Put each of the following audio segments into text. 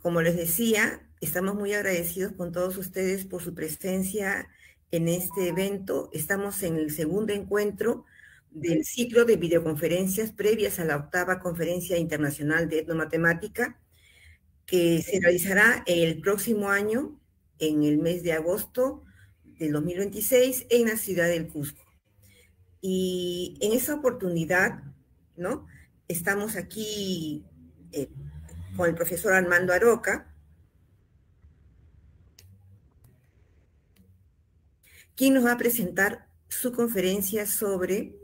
como les decía, estamos muy agradecidos con todos ustedes por su presencia en este evento. Estamos en el segundo encuentro del ciclo de videoconferencias previas a la 8ª Conferencia Internacional de Etnomatemática, que se realizará el próximo año, en el mes de agosto del 2026, en la ciudad del Cusco. Y en esa oportunidad, ¿no? Estamos aquí con el profesor Armando Aroca, quien nos va a presentar su conferencia sobre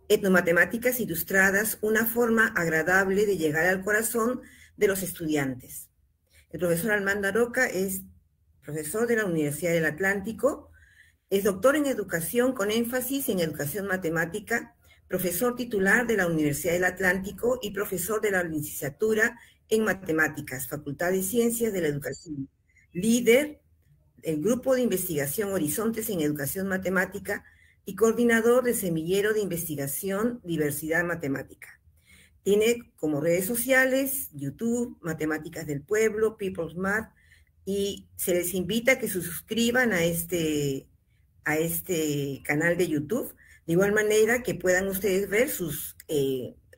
etnomatemáticas ilustradas, una forma agradable de llegar al corazón de los estudiantes. El profesor Armando Aroca es profesor de la Universidad del Atlántico, es doctor en educación con énfasis en educación matemática, profesor titular de la Universidad del Atlántico y profesor de la licenciatura en matemáticas, Facultad de Ciencias de la Educación, líder el Grupo de Investigación Horizontes en Educación Matemática y coordinador del Semillero de Investigación Diversidad Matemática. Tiene como redes sociales YouTube, Matemáticas del Pueblo, People's Math, y se les invita a que se suscriban a este canal de YouTube, de igual manera que puedan ustedes ver sus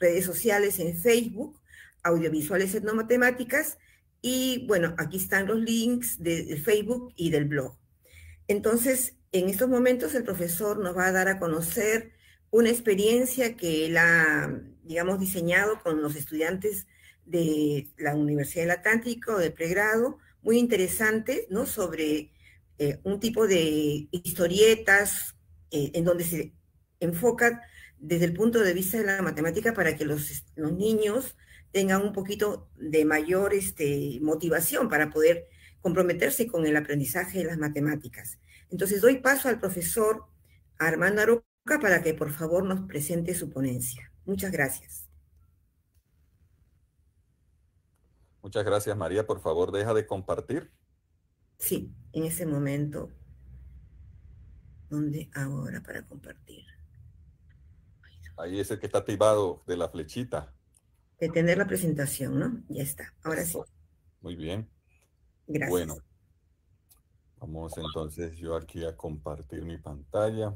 redes sociales en Facebook, Audiovisuales Etnomatemáticas, y bueno, aquí están los links de Facebook y del blog. Entonces, en estos momentos el profesor nos va a dar a conocer una experiencia que él ha, digamos, diseñado con los estudiantes de la Universidad del Atlántico, de pregrado, muy interesante, ¿no? Sobre un tipo de historietas en donde se enfoca desde el punto de vista de la matemática para que los niños tengan un poquito de mayor motivación para poder comprometerse con el aprendizaje de las matemáticas. Entonces doy paso al profesor Armando Aroca para que por favor nos presente su ponencia. Muchas gracias. Muchas gracias, María. Por favor, deja de compartir. Sí, en ese momento. ¿Dónde hago ahora para compartir? Ahí es el que está activado de la flechita. Detener la presentación, ¿no? Ya está. Ahora sí. Eso. Muy bien. Gracias. Bueno, vamos entonces yo aquí a compartir mi pantalla.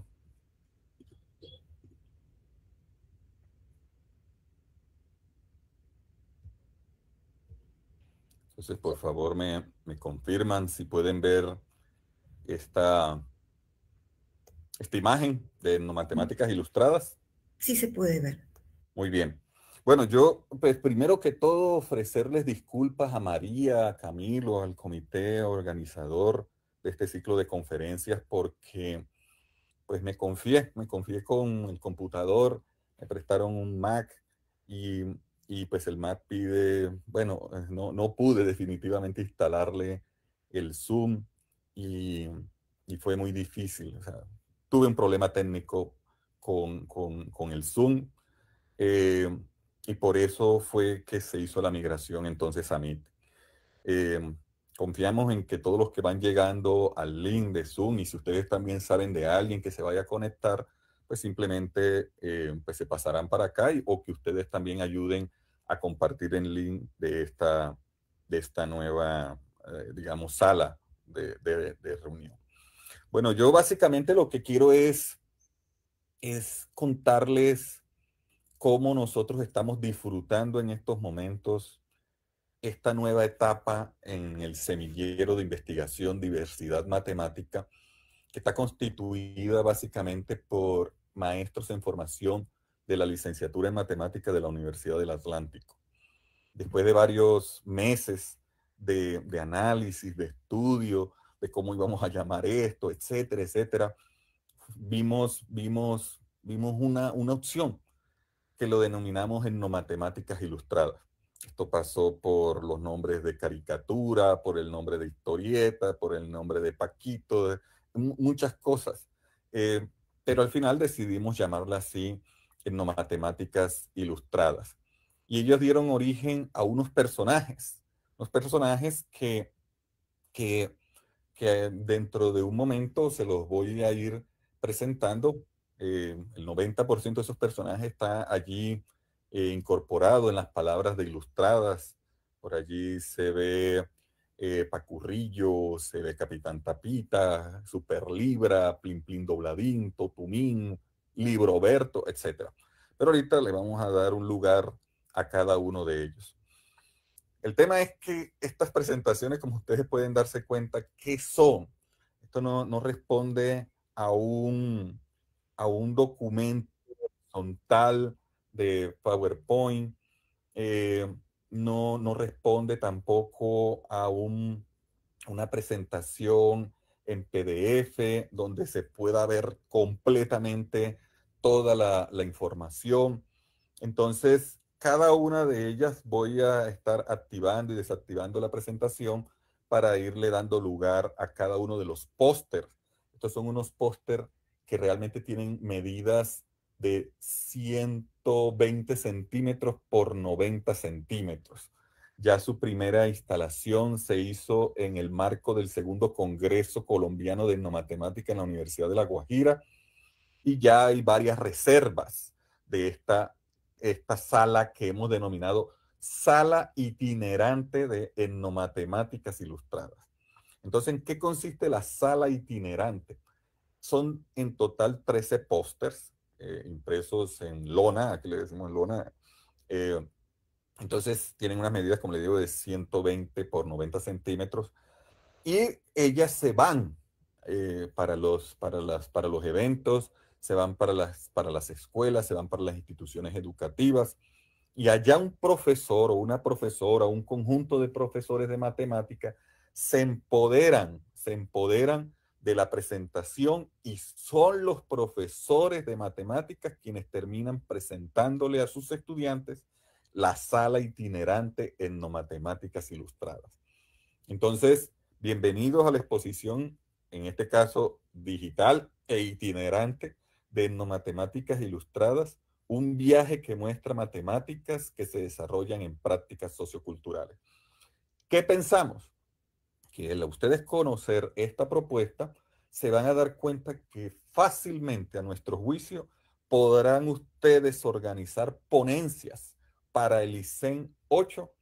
Entonces, por favor, me confirman si pueden ver esta imagen de Etnomatemáticas Ilustradas. Sí se puede ver. Muy bien. Bueno, yo, pues primero que todo, ofrecerles disculpas a María, a Camilo, al comité organizador de este ciclo de conferencias, porque pues me confié con el computador, me prestaron un Mac y, pues el Mac pide, bueno, no pude definitivamente instalarle el Zoom y, fue muy difícil. O sea, tuve un problema técnico con el Zoom. eh, y por eso fue que se hizo la migración entonces a Meet. Eh, Confiamos en que todos los que van llegando al link de Zoom, y si ustedes también saben de alguien que se vaya a conectar, pues simplemente pues se pasarán para acá, o que ustedes también ayuden a compartir el link de esta nueva, digamos, sala de reunión. Bueno, yo básicamente lo que quiero es contarles cómo nosotros estamos disfrutando en estos momentos esta nueva etapa en el semillero de investigación diversidad matemática, que está constituida básicamente por maestros en formación de la licenciatura en matemática de la Universidad del Atlántico. Después de varios meses de análisis, de estudio, de cómo íbamos a llamar esto, etcétera, etcétera, vimos una opción que lo denominamos etnomatemáticas ilustradas. Esto pasó por los nombres de caricatura, por el nombre de historieta, por el nombre de Paquito, muchas cosas. Pero al final decidimos llamarla así, etnomatemáticas ilustradas. Y ellos dieron origen a unos personajes que, que, que dentro de un momento se los voy a ir presentando. El 90% de esos personajes está allí incorporado en las palabras de ilustradas Por allí se ve Pacurrillo, se ve Capitán Tapita, Super Libra, Plin Plin Dobladín, Totumín, Libroberto, etc. Pero ahorita le vamos a dar un lugar a cada uno de ellos. El tema es que estas presentaciones, como ustedes pueden darse cuenta, ¿qué son? Esto no responde a un documento horizontal de PowerPoint, no responde tampoco a una presentación en PDF donde se pueda ver completamente toda la información. Entonces, cada una de ellas voy a estar activando y desactivando la presentación para irle dando lugar a cada uno de los pósters. Estos son unos pósters que realmente tienen medidas de 120 centímetros por 90 centímetros. Ya su primera instalación se hizo en el marco del segundo Congreso Colombiano de Etnomatemática en la Universidad de La Guajira, y ya hay varias reservas de esta sala que hemos denominado Sala Itinerante de Etnomatemáticas Ilustradas. Entonces, ¿en qué consiste la sala itinerante? Son en total 13 pósters impresos en lona, aquí le decimos lona. Entonces, tienen unas medidas, como le digo, de 120 por 90 centímetros. Y ellas se van para los eventos, se van para las escuelas, se van para las instituciones educativas. Y allá un profesor o una profesora, un conjunto de profesores de matemática se empoderan de la presentación, y son los profesores de matemáticas quienes terminan presentándole a sus estudiantes la sala itinerante Etnomatemáticas Ilustradas. Entonces, bienvenidos a la exposición, en este caso digital e itinerante, de Etnomatemáticas Ilustradas, un viaje que muestra matemáticas que se desarrollan en prácticas socioculturales. ¿Qué pensamos? Que al ustedes conocer esta propuesta, se van a dar cuenta que fácilmente, a nuestro juicio, podrán ustedes organizar ponencias para el ICEN 8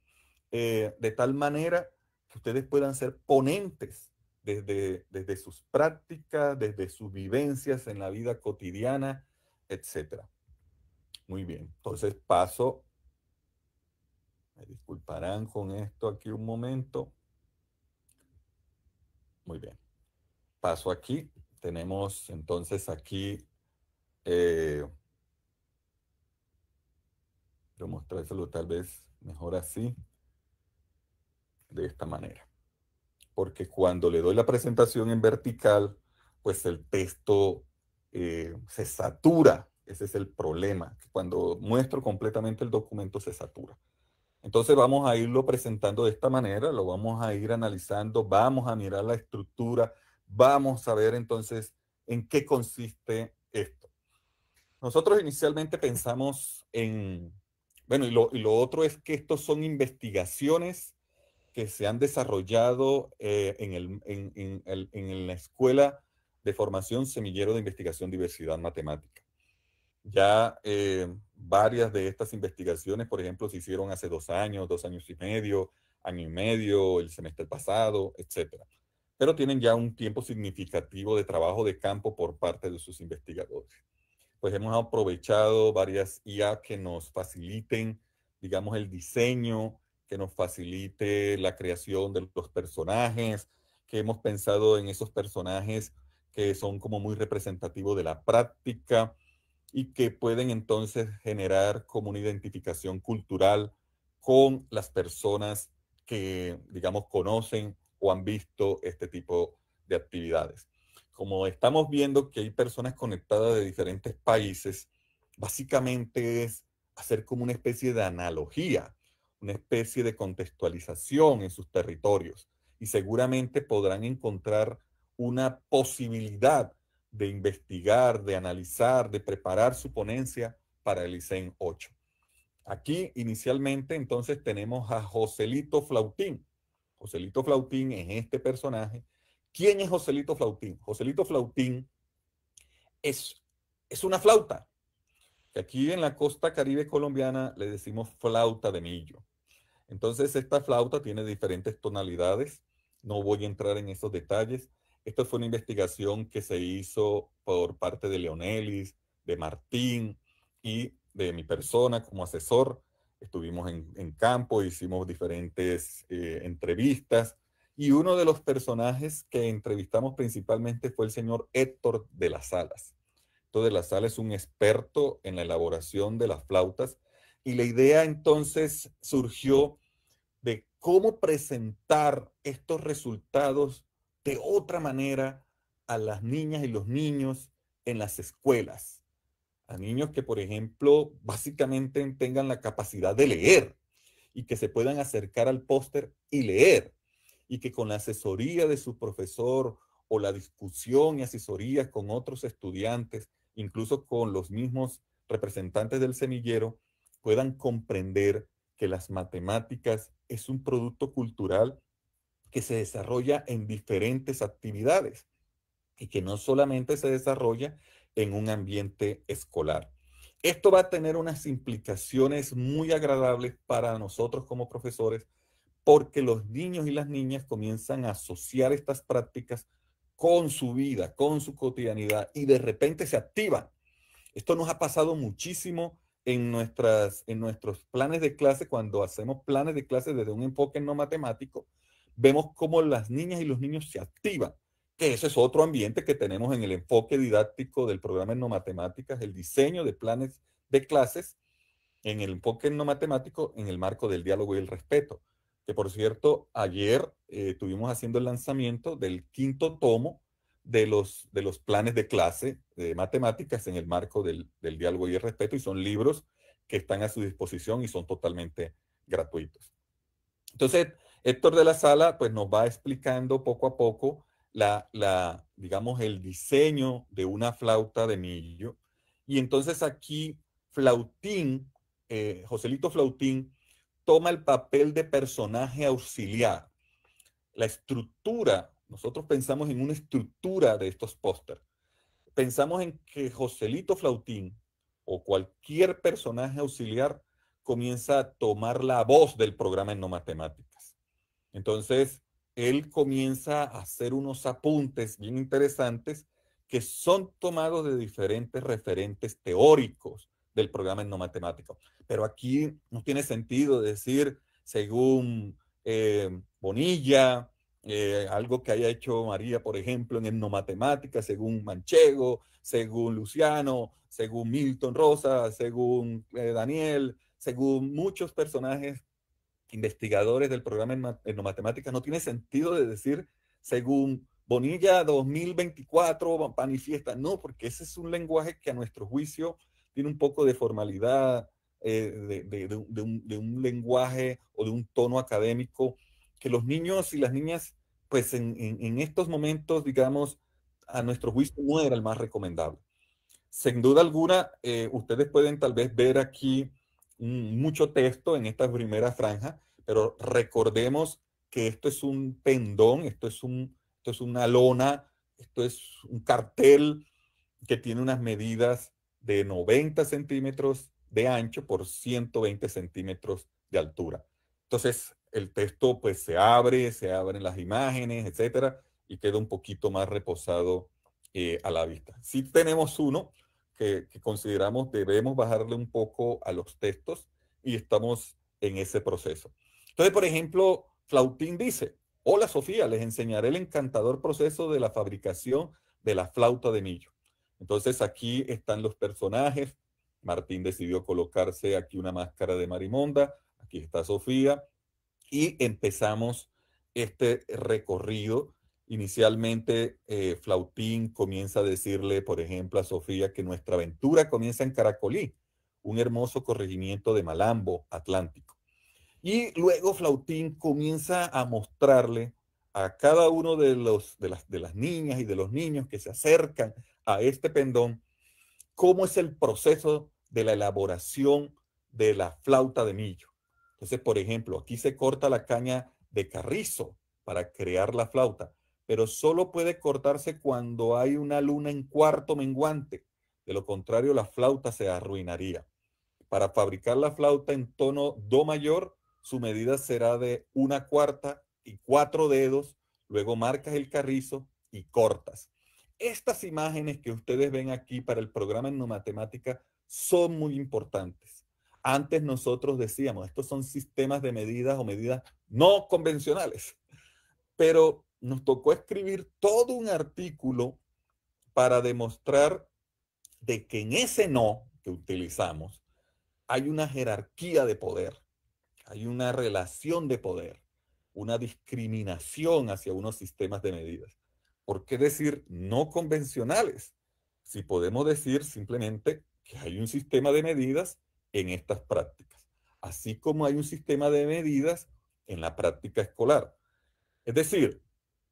de tal manera que ustedes puedan ser ponentes desde sus prácticas, desde sus vivencias en la vida cotidiana, etc. Muy bien, entonces paso, me disculparán con esto aquí un momento. Muy bien, paso aquí, tenemos entonces aquí, quiero mostrárselo tal vez mejor así, de esta manera. Porque cuando le doy la presentación en vertical, pues el texto se satura. Ese es el problema. Cuando muestro completamente el documento se satura. Entonces vamos a irlo presentando de esta manera, lo vamos a ir analizando, vamos a mirar la estructura, vamos a ver entonces en qué consiste esto. Nosotros inicialmente pensamos en, bueno, y lo otro es que estos son investigaciones que se han desarrollado en la Escuela de Formación Semillero de Investigación Diversidad Matemática. Ya varias de estas investigaciones, por ejemplo, se hicieron hace 2 años, 2 años y medio, año y medio, el semestre pasado, etc. Pero tienen ya un tiempo significativo de trabajo de campo por parte de sus investigadores. Pues hemos aprovechado varias IA que nos faciliten, digamos, el diseño, que nos facilite la creación de los personajes, que hemos pensado en esos personajes que son como muy representativos de la práctica y que pueden entonces generar como una identificación cultural con las personas que, digamos, conocen o han visto este tipo de actividades. Como estamos viendo que hay personas conectadas de diferentes países, básicamente es hacer como una especie de analogía, una especie de contextualización en sus territorios, y seguramente podrán encontrar una posibilidad de investigar, de analizar, de preparar su ponencia para el ICEN 8. Aquí inicialmente entonces tenemos a Joselito Flautín. Joselito Flautín es este personaje. ¿Quién es Joselito Flautín? Joselito Flautín es una flauta, que aquí en la costa caribe colombiana le decimos flauta de millo. Entonces, esta flauta tiene diferentes tonalidades. No voy a entrar en esos detalles. Esta fue una investigación que se hizo por parte de Leonelis, de Martín y de mi persona como asesor. Estuvimos en campo, hicimos diferentes entrevistas y uno de los personajes que entrevistamos principalmente fue el señor Héctor de las Salas. Héctor de las Salas es un experto en la elaboración de las flautas y la idea entonces surgió de cómo presentar estos resultados de otra manera a las niñas y los niños en las escuelas. A niños que, por ejemplo, básicamente tengan la capacidad de leer y que se puedan acercar al póster y leer. Y que con la asesoría de su profesor o la discusión y asesoría con otros estudiantes, incluso con los mismos representantes del semillero, puedan comprender que las matemáticas es un producto cultural que se desarrolla en diferentes actividades y que no solamente se desarrolla en un ambiente escolar. Esto va a tener unas implicaciones muy agradables para nosotros como profesores porque los niños y las niñas comienzan a asociar estas prácticas con su vida, con su cotidianidad y de repente se activan. Esto nos ha pasado muchísimo en nuestros planes de clase, cuando hacemos planes de clase desde un enfoque no matemático, vemos cómo las niñas y los niños se activan, que ese es otro ambiente que tenemos en el enfoque didáctico del programa en no matemáticas, el diseño de planes de clases en el enfoque no matemático en el marco del diálogo y el respeto. Que por cierto, ayer estuvimos haciendo el lanzamiento del 5º tomo de los planes de clase de matemáticas en el marco del diálogo y el respeto, y son libros que están a su disposición y son totalmente gratuitos. Entonces, Héctor de la Sala pues nos va explicando poco a poco digamos, el diseño de una flauta de millo. Y entonces aquí Flautín, Joselito Flautín, toma el papel de personaje auxiliar. La estructura, nosotros pensamos en una estructura de estos pósters. Pensamos en que Joselito Flautín o cualquier personaje auxiliar comienza a tomar la voz del programa en no matemáticas. Entonces, él comienza a hacer unos apuntes bien interesantes que son tomados de diferentes referentes teóricos del programa en no matemático. Pero aquí no tiene sentido decir, según Bonilla, algo que haya hecho María, por ejemplo, en no matemáticas, según Manchego, según Luciano, según Milton Rosa, según Daniel, según muchos personajes investigadores del programa en matemáticas. No tiene sentido de decir, según Bonilla 2024 manifiesta. No, porque ese es un lenguaje que a nuestro juicio tiene un poco de formalidad, de un lenguaje o de un tono académico que los niños y las niñas, pues en estos momentos, digamos, a nuestro juicio no era el más recomendable. Sin duda alguna, ustedes pueden tal vez ver aquí mucho texto en esta primera franja, pero recordemos que esto es un pendón, esto es una lona, esto es un cartel que tiene unas medidas de 90 centímetros de ancho por 120 centímetros de altura. Entonces, el texto pues se abren las imágenes, etcétera, y queda un poquito más reposado a la vista. Sí tenemos uno que consideramos debemos bajarle un poco a los textos y estamos en ese proceso. Entonces, por ejemplo, Flautín dice, hola Sofía, les enseñaré el encantador proceso de la fabricación de la flauta de millo. Entonces aquí están los personajes. Martín decidió colocarse aquí una máscara de Marimonda, aquí está Sofía, y empezamos este recorrido. Inicialmente, Flautín comienza a decirle, por ejemplo, a Sofía que nuestra aventura comienza en Caracolí, un hermoso corregimiento de Malambo, Atlántico. Y luego Flautín comienza a mostrarle a cada uno de las niñas y de los niños que se acercan a este pendón cómo es el proceso de la elaboración de la flauta de millo. Entonces, por ejemplo, aquí se corta la caña de carrizo para crear la flauta, pero solo puede cortarse cuando hay una luna en cuarto menguante. De lo contrario, la flauta se arruinaría. Para fabricar la flauta en tono do mayor, su medida será de 1/4 y 4 dedos, luego marcas el carrizo y cortas. Estas imágenes que ustedes ven aquí para el programa etnomatemática son muy importantes. Antes nosotros decíamos, estos son sistemas de medidas o medidas no convencionales, pero nos tocó escribir todo un artículo para demostrar de que en ese no que utilizamos hay una jerarquía de poder, hay una relación de poder, una discriminación hacia unos sistemas de medidas. ¿Por qué decir no convencionales? Si podemos decir simplemente que hay un sistema de medidas en estas prácticas, así como hay un sistema de medidas en la práctica escolar. Es decir,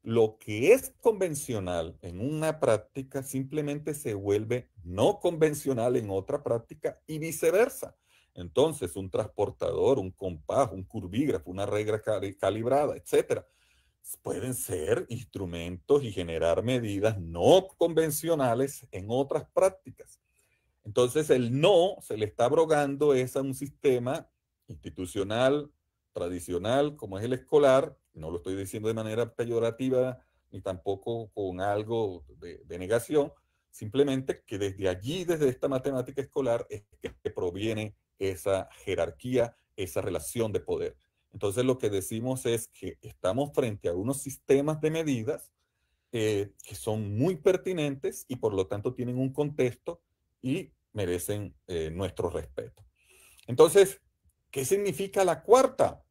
lo que es convencional en una práctica simplemente se vuelve no convencional en otra práctica y viceversa. Entonces, un transportador, un compás, un curvígrafo, una regla calibrada, etcétera, pueden ser instrumentos y generar medidas no convencionales en otras prácticas. Entonces, el no se le está abrogando es a un sistema institucional, tradicional, como es el escolar. No lo estoy diciendo de manera peyorativa ni tampoco con algo de negación, simplemente que desde allí, desde esta matemática escolar, es que proviene esa jerarquía, esa relación de poder. Entonces, lo que decimos es que estamos frente a unos sistemas de medidas que son muy pertinentes y por lo tanto tienen un contexto y merecen nuestro respeto. Entonces, ¿qué significa la cuarta?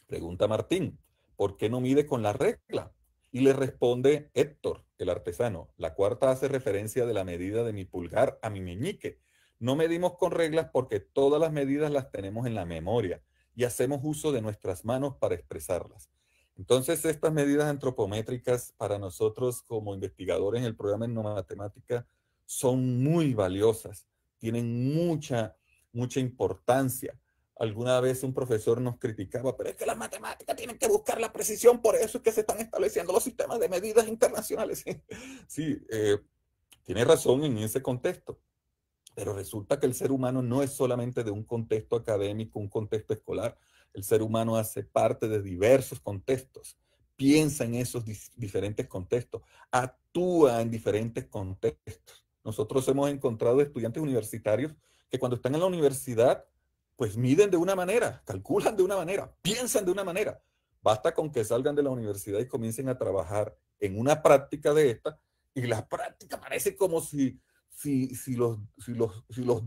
Pregunta Martín. ¿Por qué no mide con la regla? Y le responde Héctor, el artesano. La cuarta hace referencia de la medida de mi pulgar a mi meñique. No medimos con reglas porque todas las medidas las tenemos en la memoria y hacemos uso de nuestras manos para expresarlas. Entonces, estas medidas antropométricas para nosotros como investigadores en el programa etnomatemática son muy valiosas, tienen mucha importancia. Alguna vez un profesor nos criticaba, pero es que las matemáticas tienen que buscar la precisión, por eso es que se están estableciendo los sistemas de medidas internacionales. Sí, tiene razón en ese contexto, pero resulta que el ser humano no es solamente de un contexto académico, un contexto escolar. El ser humano hace parte de diversos contextos, piensa en esos diferentes contextos, actúa en diferentes contextos. Nosotros hemos encontrado estudiantes universitarios que cuando están en la universidad, pues miden de una manera, calculan de una manera, piensan de una manera. Basta con que salgan de la universidad y comiencen a trabajar en una práctica de esta, y la práctica parece como si los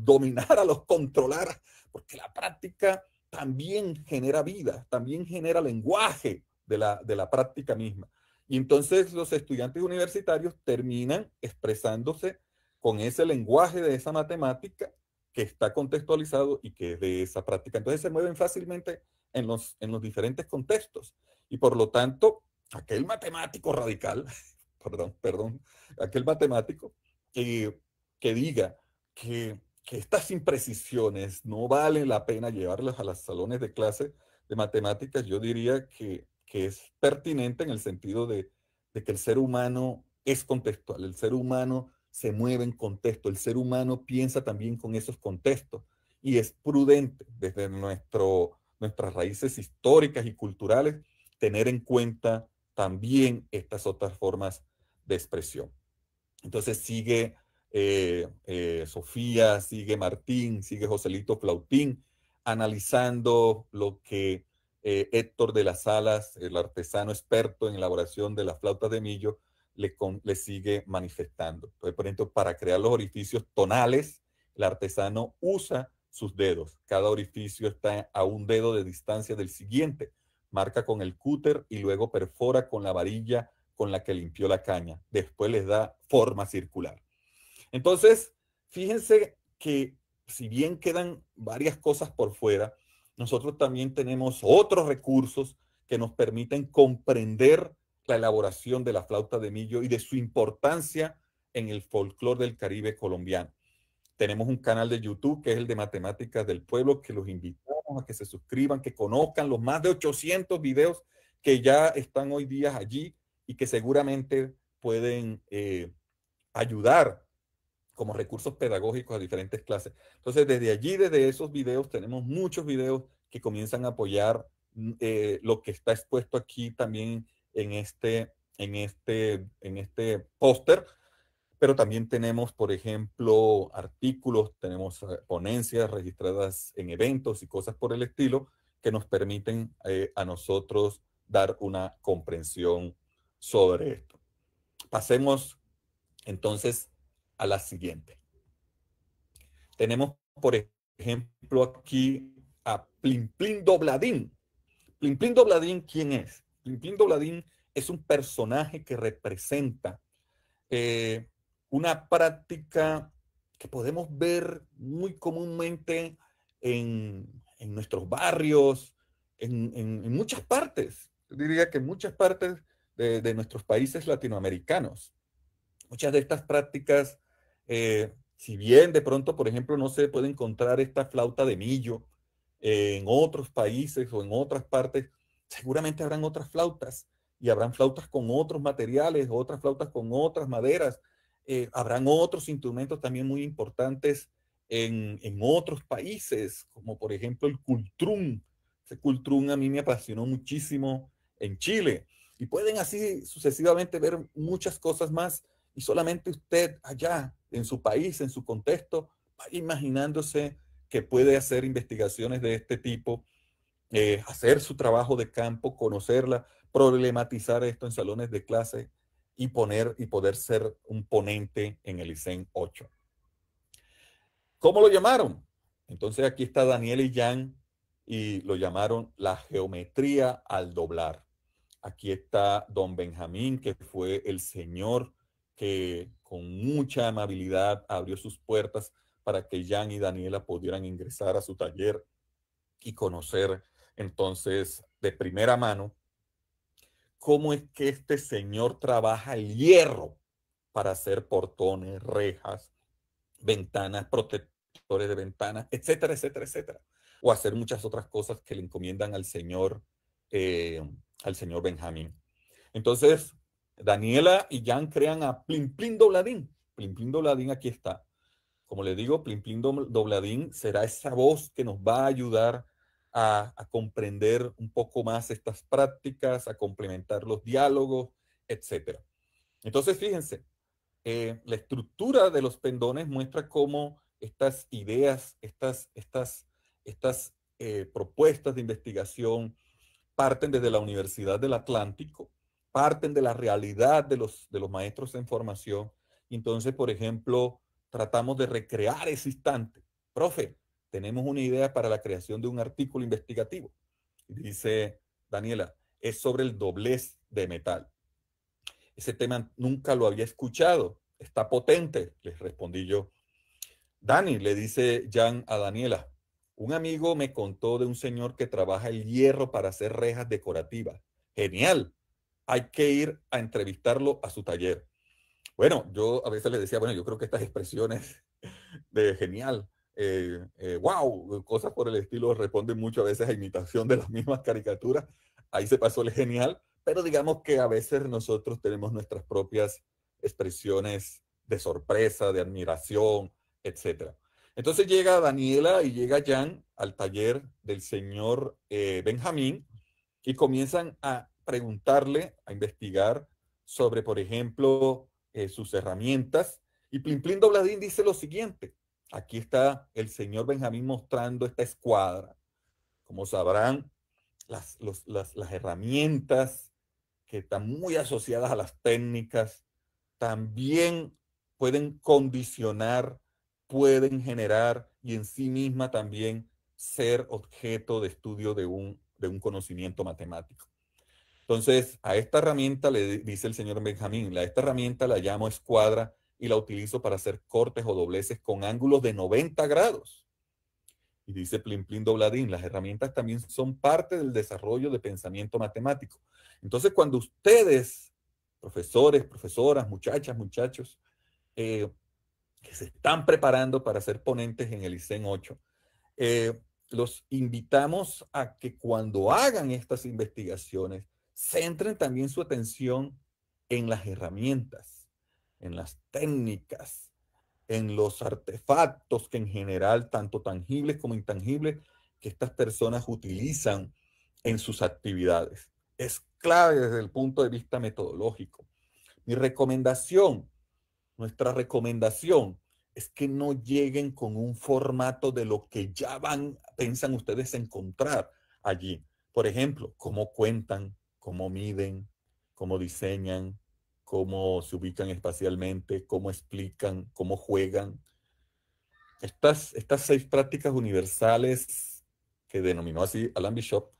dominara, los controlara, porque la práctica también genera vida, también genera lenguaje de la práctica misma. Y entonces los estudiantes universitarios terminan expresándose con ese lenguaje de esa matemática que está contextualizado y que es de esa práctica. Entonces se mueven fácilmente en los diferentes contextos. Y por lo tanto, aquel matemático radical, perdón, aquel matemático que diga que estas imprecisiones no vale la pena llevarlas a los salones de clase de matemáticas, yo diría que es pertinente en el sentido de que el ser humano es contextual, el ser humano se mueve en contexto, el ser humano piensa también con esos contextos y es prudente desde nuestras raíces históricas y culturales tener en cuenta también estas otras formas de expresión. Entonces sigue Sofía, sigue Martín, sigue Joselito Flautín, analizando lo que Héctor de las Salas, el artesano experto en elaboración de las flautas de millo, le sigue manifestando. Entonces, por ejemplo, para crear los orificios tonales, el artesano usa sus dedos. Cada orificio está a un dedo de distancia del siguiente. Marca con el cúter y luego perfora con la varilla con la que limpió la caña. Después les da forma circular. Entonces, fíjense que si bien quedan varias cosas por fuera, nosotros también tenemos otros recursos que nos permiten comprender la elaboración de la flauta de millo y de su importancia en el folclore del Caribe colombiano. Tenemos un canal de YouTube que es el de Matemáticas del Pueblo, que los invitamos a que se suscriban, que conozcan los más de 800 videos que ya están hoy día allí y que seguramente pueden ayudar como recursos pedagógicos a diferentes clases. Entonces, desde allí, desde esos videos, tenemos muchos videos que comienzan a apoyar lo que está expuesto aquí también en este póster, pero también tenemos, por ejemplo, artículos, tenemos ponencias registradas en eventos y cosas por el estilo que nos permiten a nosotros dar una comprensión sobre esto. Pasemos entonces a la siguiente. Tenemos, por ejemplo, aquí a Plin Plin Dobladín. Plin Plin Dobladín, ¿quién es? Plin Plin Dobladín es un personaje que representa una práctica que podemos ver muy comúnmente en nuestros barrios, en muchas partes. Yo diría que en muchas partes de nuestros países latinoamericanos. Muchas de estas prácticas, si bien de pronto, por ejemplo, no se puede encontrar esta flauta de millo en otros países o en otras partes, seguramente habrán otras flautas y habrán flautas con otros materiales, otras flautas con otras maderas. Habrán otros instrumentos también muy importantes en otros países, como por ejemplo el cultrún. Ese cultrún a mí me apasionó muchísimo en Chile. Y pueden así sucesivamente ver muchas cosas más. Y solamente usted allá, en su país, en su contexto, vaya imaginándose que puede hacer investigaciones de este tipo, hacer su trabajo de campo, conocerla, problematizar esto en salones de clase y poder ser un ponente en el ISEN 8. ¿Cómo lo llamaron? Entonces aquí está Daniel y Jan y lo llamaron la geometría al doblar. Aquí está don Benjamín, que fue el señor que con mucha amabilidad abrió sus puertas para que Jan y Daniela pudieran ingresar a su taller y conocer entonces de primera mano cómo es que este señor trabaja el hierro para hacer portones, rejas, ventanas, protectores de ventanas, etcétera, etcétera, etcétera. O hacer muchas otras cosas que le encomiendan al señor Benjamín. Entonces, Daniela y Jan crean a Plin Plin Dobladín. Plin Plin Dobladín aquí está. Como le digo, Plin Plin Dobladín será esa voz que nos va a ayudar a comprender un poco más estas prácticas, a complementar los diálogos, etc. Entonces, fíjense, la estructura de los pendones muestra cómo estas ideas, estas propuestas de investigación parten desde la Universidad del Atlántico, parten de la realidad de los maestros en formación. Entonces, por ejemplo, tratamos de recrear ese instante. Profe, tenemos una idea para la creación de un artículo investigativo. Dice Daniela, es sobre el doblez de metal. Ese tema nunca lo había escuchado. Está potente, les respondí yo. Dani, le dice Jan a Daniela, un amigo me contó de un señor que trabaja el hierro para hacer rejas decorativas. Genial. Hay que ir a entrevistarlo a su taller. Bueno, yo a veces les decía, bueno, yo creo que estas expresiones de genial, wow, cosas por el estilo responden mucho a veces a imitación de las mismas caricaturas. Ahí se pasó el genial, pero digamos que a veces nosotros tenemos nuestras propias expresiones de sorpresa, de admiración, etc. Entonces llega Daniela y llega Jan al taller del señor Benjamín y comienzan a preguntarle, a investigar sobre, por ejemplo, sus herramientas. Y Plin Plin Dobladín dice lo siguiente. Aquí está el señor Benjamín mostrando esta escuadra. Como sabrán, las herramientas que están muy asociadas a las técnicas también pueden condicionar, pueden generar y en sí misma también ser objeto de estudio de un conocimiento matemático. Entonces, a esta herramienta le dice el señor Benjamín, a esta herramienta la llamo escuadra y la utilizo para hacer cortes o dobleces con ángulos de 90 grados. Y dice Plin Plin Dobladín, las herramientas también son parte del desarrollo de pensamiento matemático. Entonces, cuando ustedes, profesores, profesoras, muchachas, muchachos, que se están preparando para ser ponentes en el ISEN 8, los invitamos a que cuando hagan estas investigaciones, centren también su atención en las herramientas, en las técnicas, en los artefactos que en general, tanto tangibles como intangibles, que estas personas utilizan en sus actividades. Es clave desde el punto de vista metodológico. Mi recomendación, nuestra recomendación, es que no lleguen con un formato de lo que ya piensan ustedes encontrar allí. Por ejemplo, cómo cuentan, cómo miden, cómo diseñan, cómo se ubican espacialmente, cómo explican, cómo juegan. Estas 6 prácticas universales que denominó así Alan Bishop,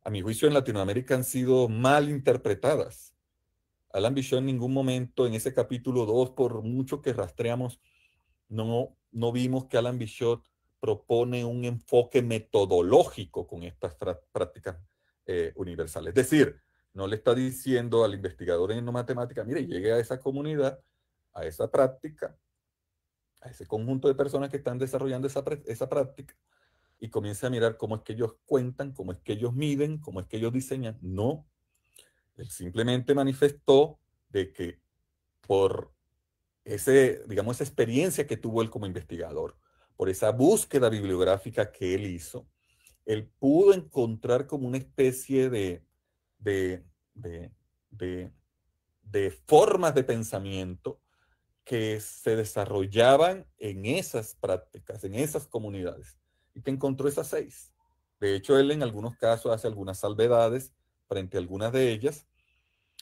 a mi juicio en Latinoamérica han sido mal interpretadas. Alan Bishop en ningún momento en ese capítulo 2, por mucho que rastreamos, no vimos que Alan Bishop propone un enfoque metodológico con estas prácticas universales. Es decir, no le está diciendo al investigador en matemática, mire, llegue a esa comunidad, a esa práctica, a ese conjunto de personas que están desarrollando esa práctica y comience a mirar cómo es que ellos cuentan, cómo es que ellos miden, cómo es que ellos diseñan. No, él simplemente manifestó de que por digamos, esa experiencia que tuvo él como investigador, por esa búsqueda bibliográfica que él hizo, él pudo encontrar como una especie de, de, de, de formas de pensamiento que se desarrollaban en esas prácticas, en esas comunidades, y que encontró esas 6. De hecho, él en algunos casos hace algunas salvedades frente a algunas de ellas,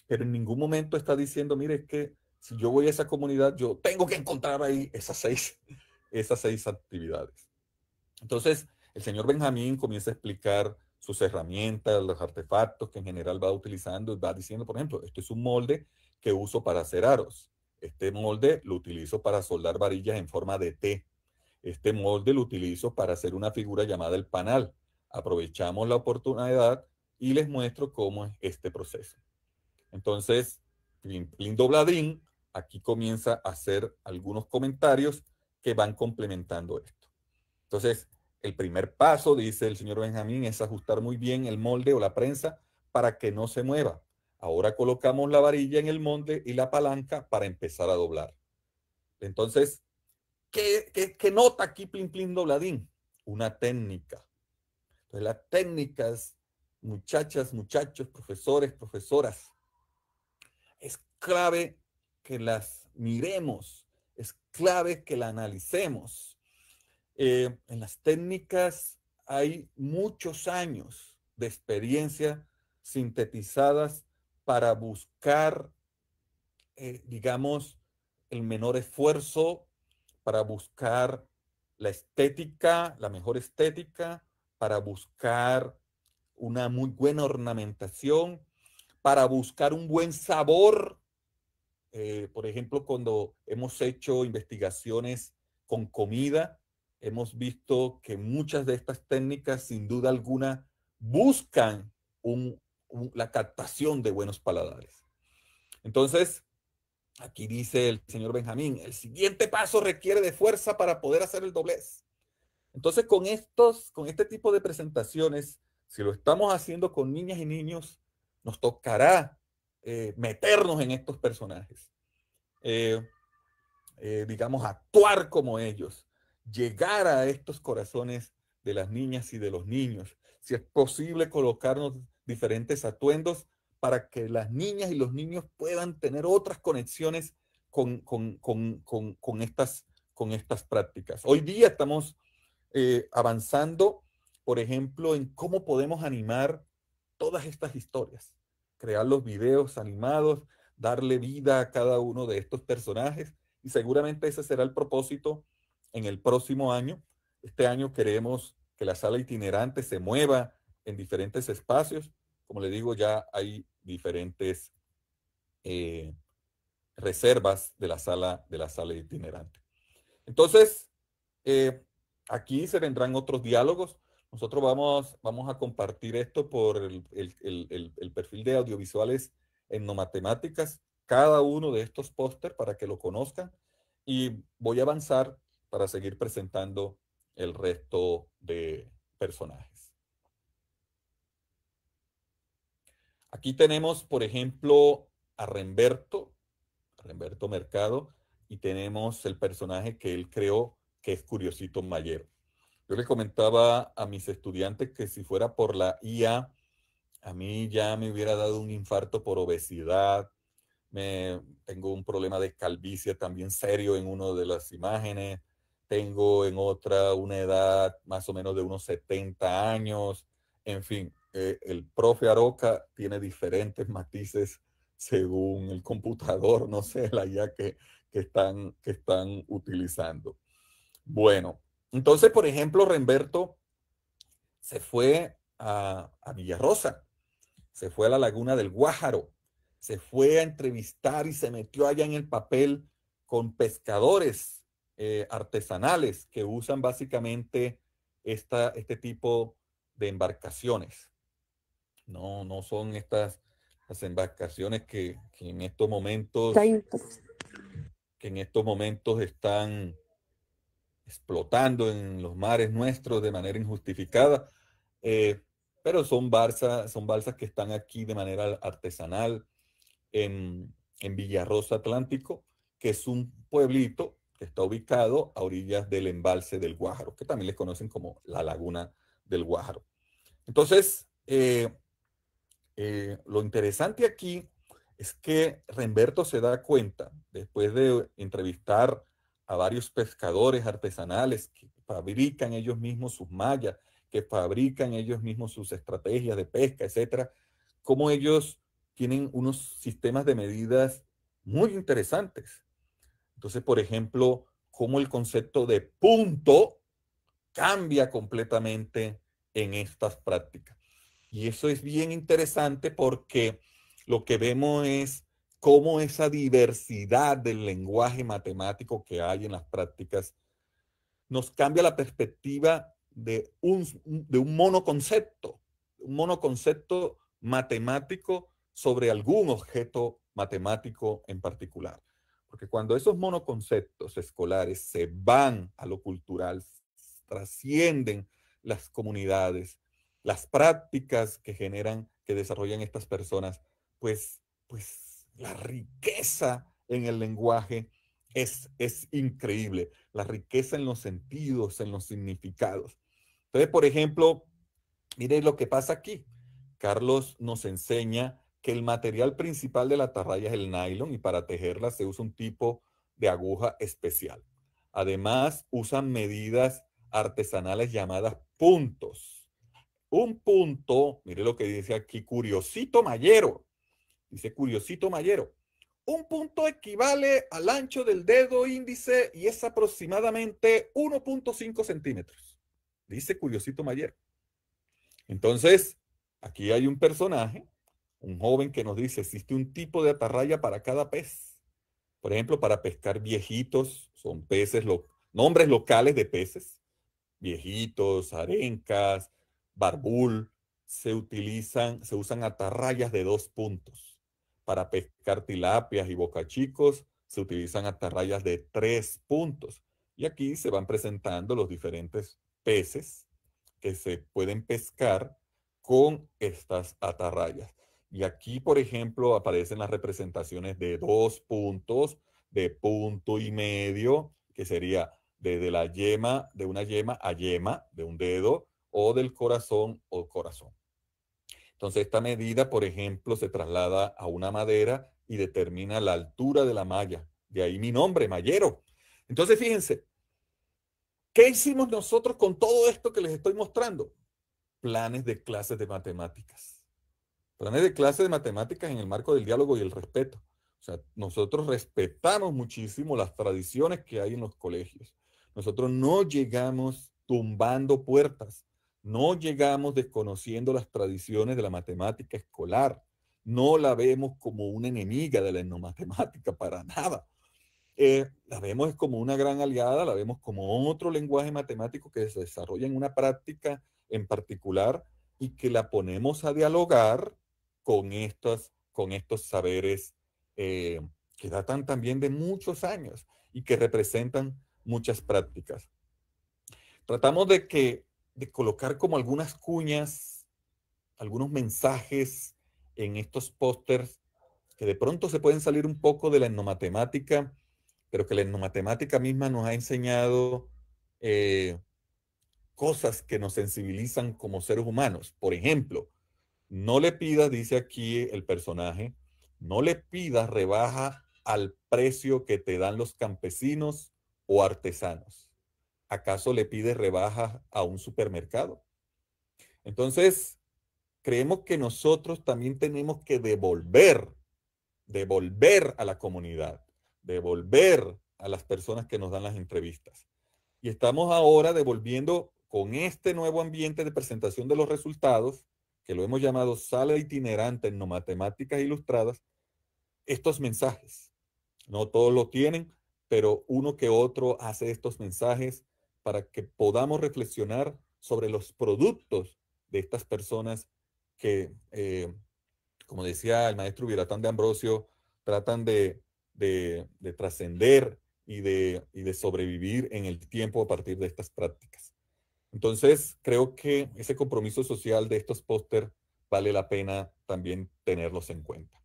pero en ningún momento está diciendo, mire, es que si yo voy a esa comunidad, yo tengo que encontrar ahí esas seis actividades. Entonces, el señor Benjamín comienza a explicar sus herramientas, los artefactos que en general va utilizando, y va diciendo, por ejemplo, este es un molde que uso para hacer aros. Este molde lo utilizo para soldar varillas en forma de T. Este molde lo utilizo para hacer una figura llamada el panal. Aprovechamos la oportunidad y les muestro cómo es este proceso. Entonces, Lindo Bladín aquí comienza a hacer algunos comentarios que van complementando esto. Entonces, el primer paso, dice el señor Benjamín, es ajustar muy bien el molde o la prensa para que no se mueva. Ahora colocamos la varilla en el molde y la palanca para empezar a doblar. Entonces, ¿qué nota aquí Plin Dobladín? Una técnica. Entonces, las técnicas, muchachas, muchachos, profesores, profesoras, es clave que las miremos, es clave que la analicemos. En las técnicas hay muchos años de experiencia sintetizadas para buscar, digamos, el menor esfuerzo, para buscar la estética, la mejor estética, para buscar una muy buena ornamentación, para buscar un buen sabor. Por ejemplo, cuando hemos hecho investigaciones con comida, hemos visto que muchas de estas técnicas, sin duda alguna, buscan la captación de buenos paladares. Entonces, aquí dice el señor Benjamín, el siguiente paso requiere de fuerza para poder hacer el doblez. Entonces, con este tipo de presentaciones, si lo estamos haciendo con niñas y niños, nos tocará meternos en estos personajes. Digamos, actuar como ellos, llegar a estos corazones de las niñas y de los niños. Si es posible colocarnos diferentes atuendos para que las niñas y los niños puedan tener otras conexiones con estas prácticas. Hoy día estamos avanzando, por ejemplo, en cómo podemos animar todas estas historias, crear los videos animados, darle vida a cada uno de estos personajes, y seguramente ese será el propósito en el próximo año. Este año queremos que la sala itinerante se mueva en diferentes espacios. Como le digo, ya hay diferentes reservas de la sala itinerante. Entonces, aquí se vendrán otros diálogos. Nosotros vamos a compartir esto por el perfil de audiovisuales etnomatemáticas, cada uno de estos póster para que lo conozcan, y voy a avanzar para seguir presentando el resto de personajes. Aquí tenemos, por ejemplo, a Remberto Mercado, y tenemos el personaje que él creó, que es Curiosito Mayero. Yo le comentaba a mis estudiantes que si fuera por la IA, a mí ya me hubiera dado un infarto por obesidad. Tengo un problema de calvicie también serio en una de las imágenes. Tengo en otra una edad más o menos de unos 70 años. En fin, el profe Aroca tiene diferentes matices según el computador, no sé, la IA que están utilizando. Bueno, entonces, por ejemplo, Remberto se fue a Villarrosa, se fue a la laguna del Guájaro, se fue a entrevistar y se metió allá en el papel con pescadores artesanales que usan básicamente este tipo de embarcaciones. No son las embarcaciones que en estos momentos, están explotando en los mares nuestros de manera injustificada. Eh, pero son balsas que están aquí de manera artesanal en Villarrosa Atlántico, que es un pueblito que está ubicado a orillas del embalse del Guájaro, que también les conocen como la Laguna del Guájaro. Entonces, lo interesante aquí es que Remberto se da cuenta, después de entrevistar a varios pescadores artesanales que fabrican ellos mismos sus mallas, que fabrican ellos mismos sus estrategias de pesca, etcétera, cómo ellos tienen unos sistemas de medidas muy interesantes. Entonces, por ejemplo, cómo el concepto de punto cambia completamente en estas prácticas. Y eso es bien interesante porque lo que vemos es cómo esa diversidad del lenguaje matemático que hay en las prácticas nos cambia la perspectiva de un monoconcepto matemático sobre algún objeto matemático en particular. Porque cuando esos monoconceptos escolares se van a lo cultural, trascienden las comunidades, las prácticas que generan, que desarrollan estas personas, pues la riqueza en el lenguaje es increíble, la riqueza en los sentidos, en los significados. Entonces, por ejemplo, miren lo que pasa aquí. Carlos nos enseña que el material principal de la atarraya es el nylon y para tejerla se usa un tipo de aguja especial. Además, usan medidas artesanales llamadas puntos. Un punto, mire lo que dice aquí, curiosito mayero. Dice curiosito mayero. Un punto equivale al ancho del dedo índice y es aproximadamente 1.5 centímetros. Dice curiosito mayero. Entonces, aquí hay un personaje, un joven que nos dice, existe un tipo de atarraya para cada pez. Por ejemplo, para pescar viejitos, son peces, nombres locales de peces, viejitos, arencas, barbul, se usan atarrayas de 2 puntos. Para pescar tilapias y bocachicos, se utilizan atarrayas de 3 puntos. Y aquí se van presentando los diferentes peces que se pueden pescar con estas atarrayas. Y aquí, por ejemplo, aparecen las representaciones de 2 puntos, de punto y medio, que sería desde la yema, de una yema a yema, de un dedo, o del corazón o corazón. Entonces, esta medida, por ejemplo, se traslada a una madera y determina la altura de la malla. De ahí mi nombre, mallero. Entonces, fíjense, ¿qué hicimos nosotros con todo esto que les estoy mostrando? Planes de clases de matemáticas. Planes de clases de matemáticas en el marco del diálogo y el respeto. O sea, nosotros respetamos muchísimo las tradiciones que hay en los colegios. Nosotros no llegamos tumbando puertas, no llegamos desconociendo las tradiciones de la matemática escolar, no la vemos como una enemiga de la etnomatemática para nada. La vemos como una gran aliada, la vemos como otro lenguaje matemático que se desarrolla en una práctica en particular y que la ponemos a dialogar con estos saberes que datan también de muchos años y que representan muchas prácticas. Tratamos de colocar como algunas cuñas, algunos mensajes en estos pósters que de pronto se pueden salir un poco de la etnomatemática, pero que la etnomatemática misma nos ha enseñado cosas que nos sensibilizan como seres humanos. Por ejemplo, No le pidas, dice aquí el personaje, no le pidas rebaja al precio que te dan los campesinos o artesanos. ¿Acaso le pides rebaja a un supermercado? Entonces, creemos que nosotros también tenemos que devolver a la comunidad, devolver a las personas que nos dan las entrevistas. Y estamos ahora devolviendo con este nuevo ambiente de presentación de los resultados, que lo hemos llamado sala itinerante en no matemáticas ilustradas, estos mensajes. No todos lo tienen, pero uno que otro hace estos mensajes para que podamos reflexionar sobre los productos de estas personas que, como decía el maestro Viratán de Ambrosio, tratan de trascender y de sobrevivir en el tiempo a partir de estas prácticas. Entonces, creo que ese compromiso social de estos póster vale la pena también tenerlos en cuenta.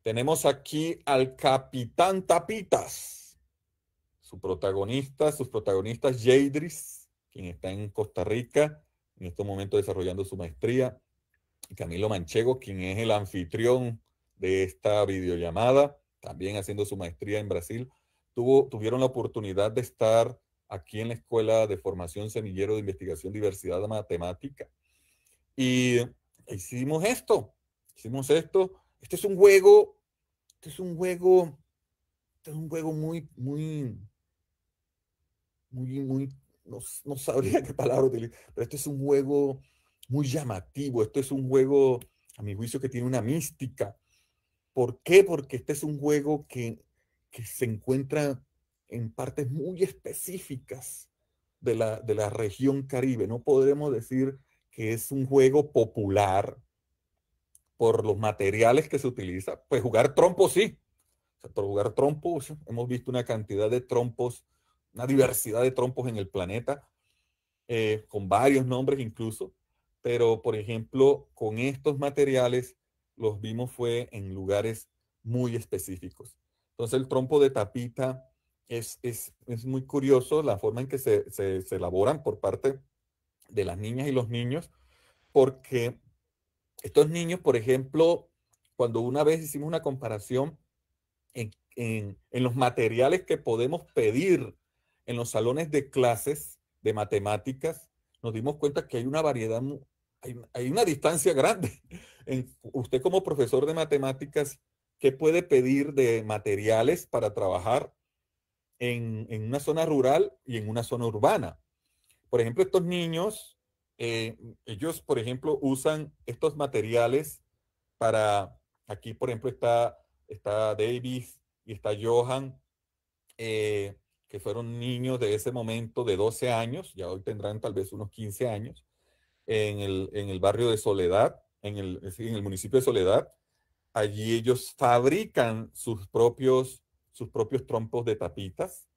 Tenemos aquí al Capitán Tapitas, sus protagonistas, Yadris, quien está en Costa Rica, en estos momentos desarrollando su maestría, y Camilo Manchego, quien es el anfitrión de esta videollamada, también haciendo su maestría en Brasil. Tuvieron la oportunidad de estar aquí en la Escuela de Formación Semillero de Investigación Diversidad Matemática. Y hicimos esto. Este es un juego muy, no sabría qué palabra utilizar, pero este es un juego muy llamativo. Este es un juego, a mi juicio, que tiene una mística. ¿Por qué? Porque este es un juego que se encuentra en partes muy específicas de la región Caribe. No podremos decir que es un juego popular por los materiales que se utiliza. Pues jugar trompo sí. O sea, por jugar trompos, hemos visto una cantidad de trompos, una diversidad de trompos en el planeta, con varios nombres incluso, pero por ejemplo, con estos materiales los vimos fue en lugares muy específicos. Entonces el trompo de tapita es muy curioso la forma en que se elaboran por parte de las niñas y los niños, porque estos niños, por ejemplo, cuando una vez hicimos una comparación en los materiales que podemos pedir en los salones de clases de matemáticas, nos dimos cuenta que hay una variedad, hay una distancia grande. Usted como profesor de matemáticas, ¿qué puede pedir de materiales para trabajar en una zona rural y en una zona urbana? Por ejemplo, estos niños, ellos, por ejemplo, usan estos materiales para, aquí, por ejemplo, está Davis y está Johan, que fueron niños de ese momento de 12 años, ya hoy tendrán tal vez unos 15 años, en el barrio de Soledad, en el municipio de Soledad. Allí ellos fabrican sus propios trompos de tapitas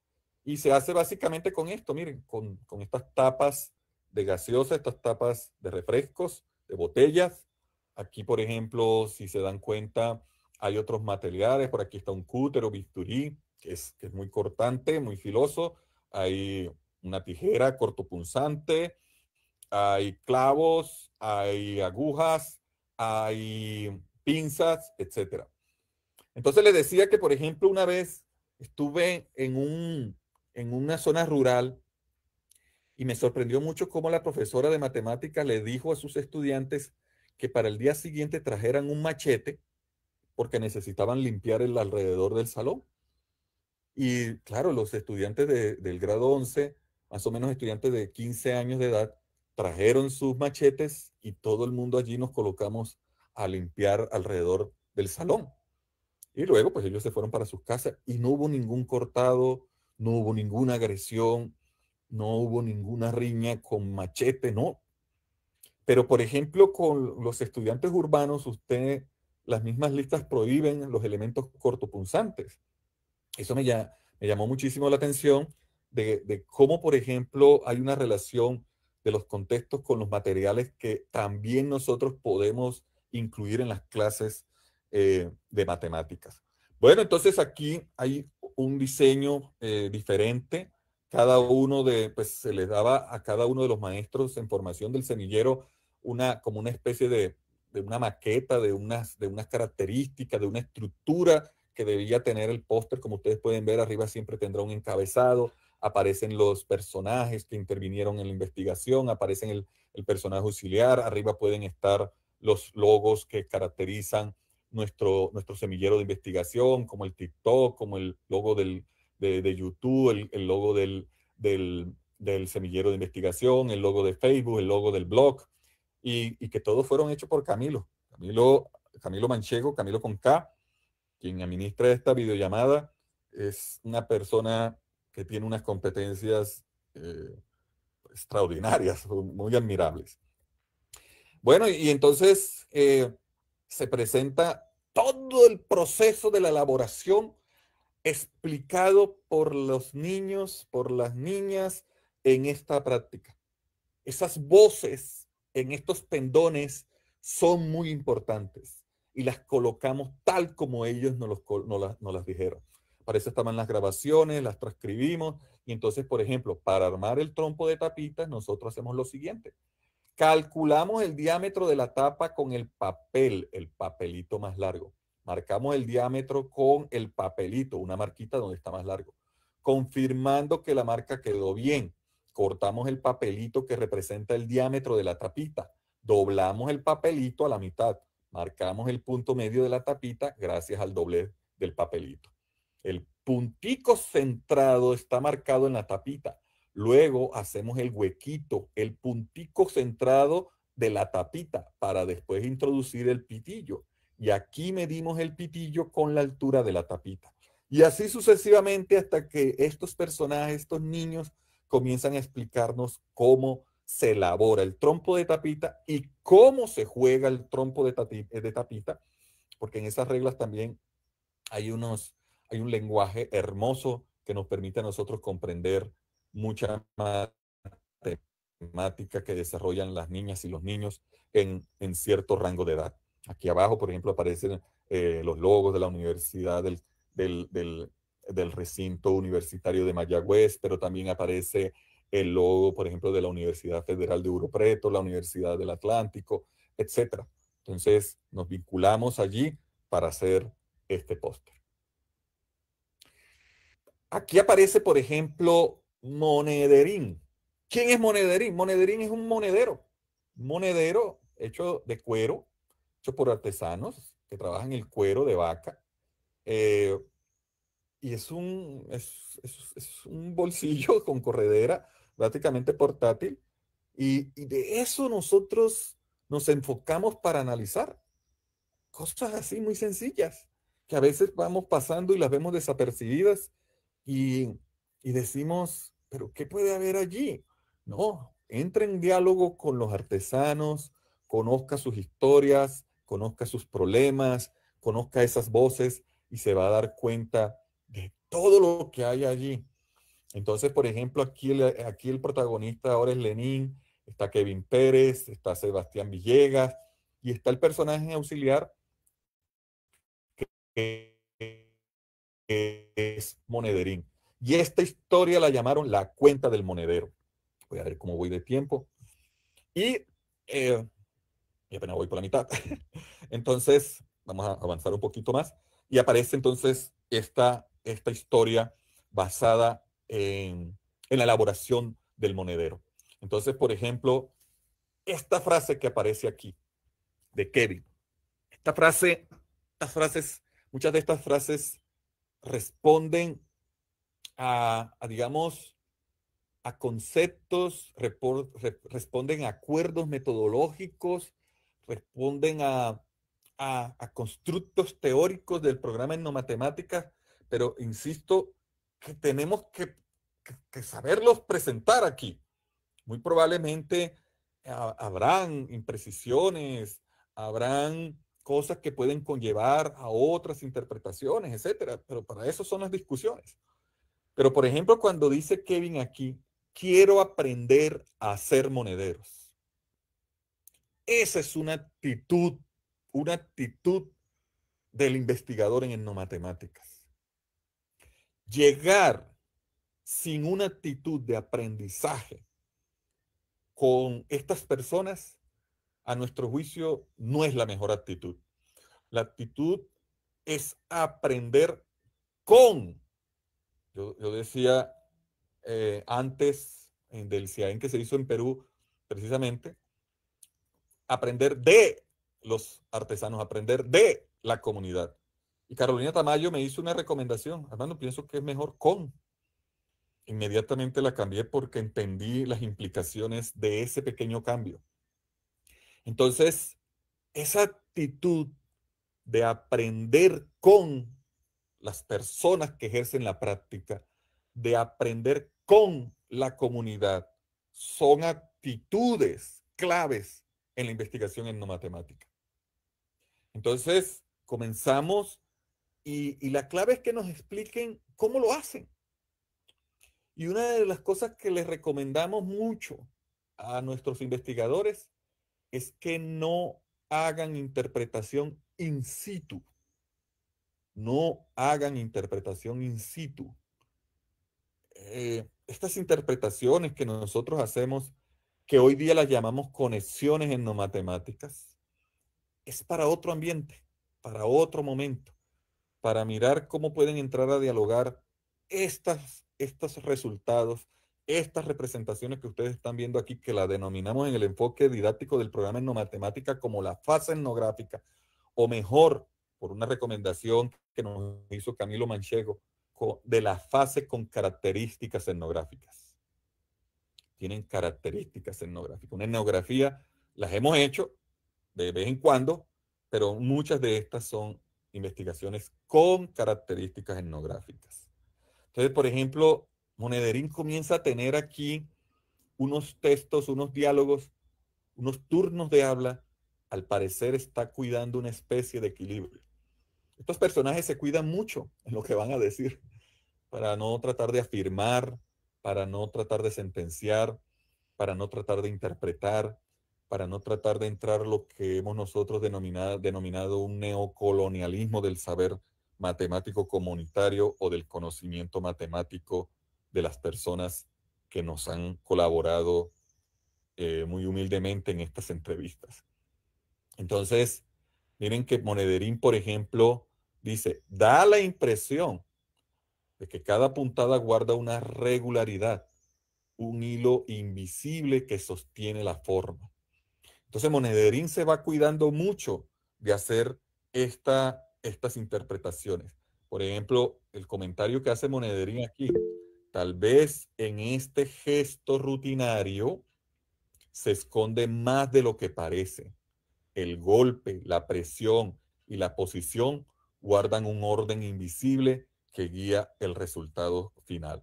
y se hace básicamente con esto, miren, con estas tapas de gaseosa, estas tapas de refrescos, de botellas. Aquí, por ejemplo, si se dan cuenta, hay otros materiales. Por aquí está un cúter o bisturí, que es muy cortante, muy filoso. Hay una tijera cortopunzante, hay clavos, hay agujas, hay pinzas, etcétera. Entonces les decía que, por ejemplo, una vez estuve en una zona rural y me sorprendió mucho cómo la profesora de matemáticas le dijo a sus estudiantes que para el día siguiente trajeran un machete porque necesitaban limpiar el alrededor del salón. Y claro, los estudiantes del grado 11, más o menos estudiantes de 15 años de edad, trajeron sus machetes y todo el mundo allí nos colocamos a limpiar alrededor del salón. Y luego, pues ellos se fueron para sus casas y no hubo ningún cortado, no hubo ninguna agresión, no hubo ninguna riña con machete, no. Pero, por ejemplo, con los estudiantes urbanos, las mismas listas prohíben los elementos cortopunzantes. Eso me llamó muchísimo la atención de cómo, por ejemplo, hay una relación de los contextos con los materiales que también nosotros podemos incluir en las clases de matemáticas. Bueno, entonces aquí hay un diseño diferente. Pues se les daba a cada uno de los maestros en formación del semillero como una especie de una maqueta, de unas características, de una estructura que debía tener el póster. Como ustedes pueden ver, arriba siempre tendrá un encabezado, aparecen los personajes que intervinieron en la investigación, aparecen el personaje auxiliar, arriba pueden estar los logos que caracterizan nuestro semillero de investigación, como el TikTok, como el logo de YouTube, el logo del semillero de investigación, el logo de Facebook, el logo del blog, y que todos fueron hechos por Camilo Manchego, Camilo con K, quien administra esta videollamada. Es una persona que tiene unas competencias extraordinarias, muy admirables. Bueno, y entonces se presenta todo el proceso de la elaboración explicado por los niños, por las niñas en esta práctica. Esas voces en estos pendones son muy importantes y las colocamos tal como ellos nos las dijeron. Para eso estaban las grabaciones, las transcribimos, y entonces, por ejemplo, para armar el trompo de tapitas, nosotros hacemos lo siguiente. Calculamos el diámetro de la tapa con el papelito más largo. Marcamos el diámetro con el papelito, una marquita donde está más largo. Confirmando que la marca quedó bien, cortamos el papelito que representa el diámetro de la tapita. Doblamos el papelito a la mitad. Marcamos el punto medio de la tapita gracias al doblez del papelito. El puntico centrado está marcado en la tapita. Luego hacemos el huequito, el puntico centrado de la tapita para después introducir el pitillo. Y aquí medimos el pitillo con la altura de la tapita. Y así sucesivamente hasta que estos personajes, estos niños, comienzan a explicarnos cómo se elabora el trompo de tapita y cómo se juega el trompo de tapita, porque en esas reglas también hay un lenguaje hermoso que nos permite a nosotros comprender mucha matemática que desarrollan las niñas y los niños en cierto rango de edad. Aquí abajo, por ejemplo, aparecen los logos de la Universidad del Recinto Universitario de Mayagüez, pero también aparece el logo, por ejemplo, de la Universidad Federal de Ouro Preto, la Universidad del Atlántico, etc. Entonces, nos vinculamos allí para hacer este póster. Aquí aparece, por ejemplo, monederín. ¿Quién es monederín? Monederín es un monedero hecho de cuero, hecho por artesanos que trabajan el cuero de vaca. Y es un bolsillo con corredera prácticamente portátil. Y de eso nosotros nos enfocamos para analizar cosas así muy sencillas, que a veces vamos pasando y las vemos desapercibidas y decimos, pero ¿qué puede haber allí? No, entra en diálogo con los artesanos, conozca sus historias, conozca sus problemas, conozca esas voces y se va a dar cuenta de todo lo que hay allí. Entonces, por ejemplo, aquí el protagonista ahora es Lenín, está Kevin Pérez, está Sebastián Villegas y está el personaje auxiliar que es Monederín. Y esta historia la llamaron La Cuenta del Monedero. Voy a ver cómo voy de tiempo. Y apenas voy por la mitad. Entonces, vamos a avanzar un poquito más. Y aparece entonces esta historia basada en la elaboración del monedero. Entonces, por ejemplo, esta frase que aparece aquí de Kevin. Muchas de estas frases responden digamos, a conceptos, responden a acuerdos metodológicos, responden a constructos teóricos del programa Etnomatemáticas, pero insisto que tenemos que saberlos presentar aquí. Muy probablemente habrán imprecisiones, habrán cosas que pueden conllevar a otras interpretaciones, etcétera, pero para eso son las discusiones. Pero, por ejemplo, cuando dice Kevin aquí, quiero aprender a hacer monederos. Esa es una actitud del investigador en etnomatemáticas. Llegar sin una actitud de aprendizaje con estas personas a nuestro juicio, no es la mejor actitud. La actitud es aprender con. Yo decía antes del CIAEN que se hizo en Perú, precisamente, aprender de los artesanos, aprender de la comunidad. Y Carolina Tamayo me hizo una recomendación. Armando, pienso que es mejor con. Inmediatamente la cambié porque entendí las implicaciones de ese pequeño cambio. Entonces, esa actitud de aprender con las personas que ejercen la práctica, de aprender con la comunidad, son actitudes claves en la investigación etnomatemática. Entonces, comenzamos y la clave es que nos expliquen cómo lo hacen. Y una de las cosas que les recomendamos mucho a nuestros investigadores es que no hagan interpretación in situ. No hagan interpretación in situ. Estas interpretaciones que nosotros hacemos, que hoy día las llamamos conexiones etnomatemáticas, es para otro ambiente, para otro momento, para mirar cómo pueden entrar a dialogar estos resultados, estas representaciones que ustedes están viendo aquí, que la denominamos en el enfoque didáctico del programa etnomatemática como la fase etnográfica, o mejor, por una recomendación que nos hizo Camilo Manchego, de la fase con características etnográficas. Tienen características etnográficas. Una etnografía las hemos hecho de vez en cuando, pero muchas de estas son investigaciones con características etnográficas. Entonces, por ejemplo, Monederín comienza a tener aquí unos textos, unos diálogos, unos turnos de habla. Al parecer está cuidando una especie de equilibrio. Estos personajes se cuidan mucho en lo que van a decir, para no tratar de afirmar, para no tratar de sentenciar, para no tratar de interpretar, para no tratar de entrar lo que hemos nosotros denominado un neocolonialismo del saber matemático comunitario o del conocimiento matemático de las personas que nos han colaborado muy humildemente en estas entrevistas. Entonces, miren que Monederín, por ejemplo, dice, da la impresión de que cada puntada guarda una regularidad, un hilo invisible que sostiene la forma. Entonces Monederín se va cuidando mucho de hacer estas interpretaciones. Por ejemplo, el comentario que hace Monederín aquí, tal vez en este gesto rutinario se esconde más de lo que parece. El golpe, la presión y la posición guardan un orden invisible que guía el resultado final.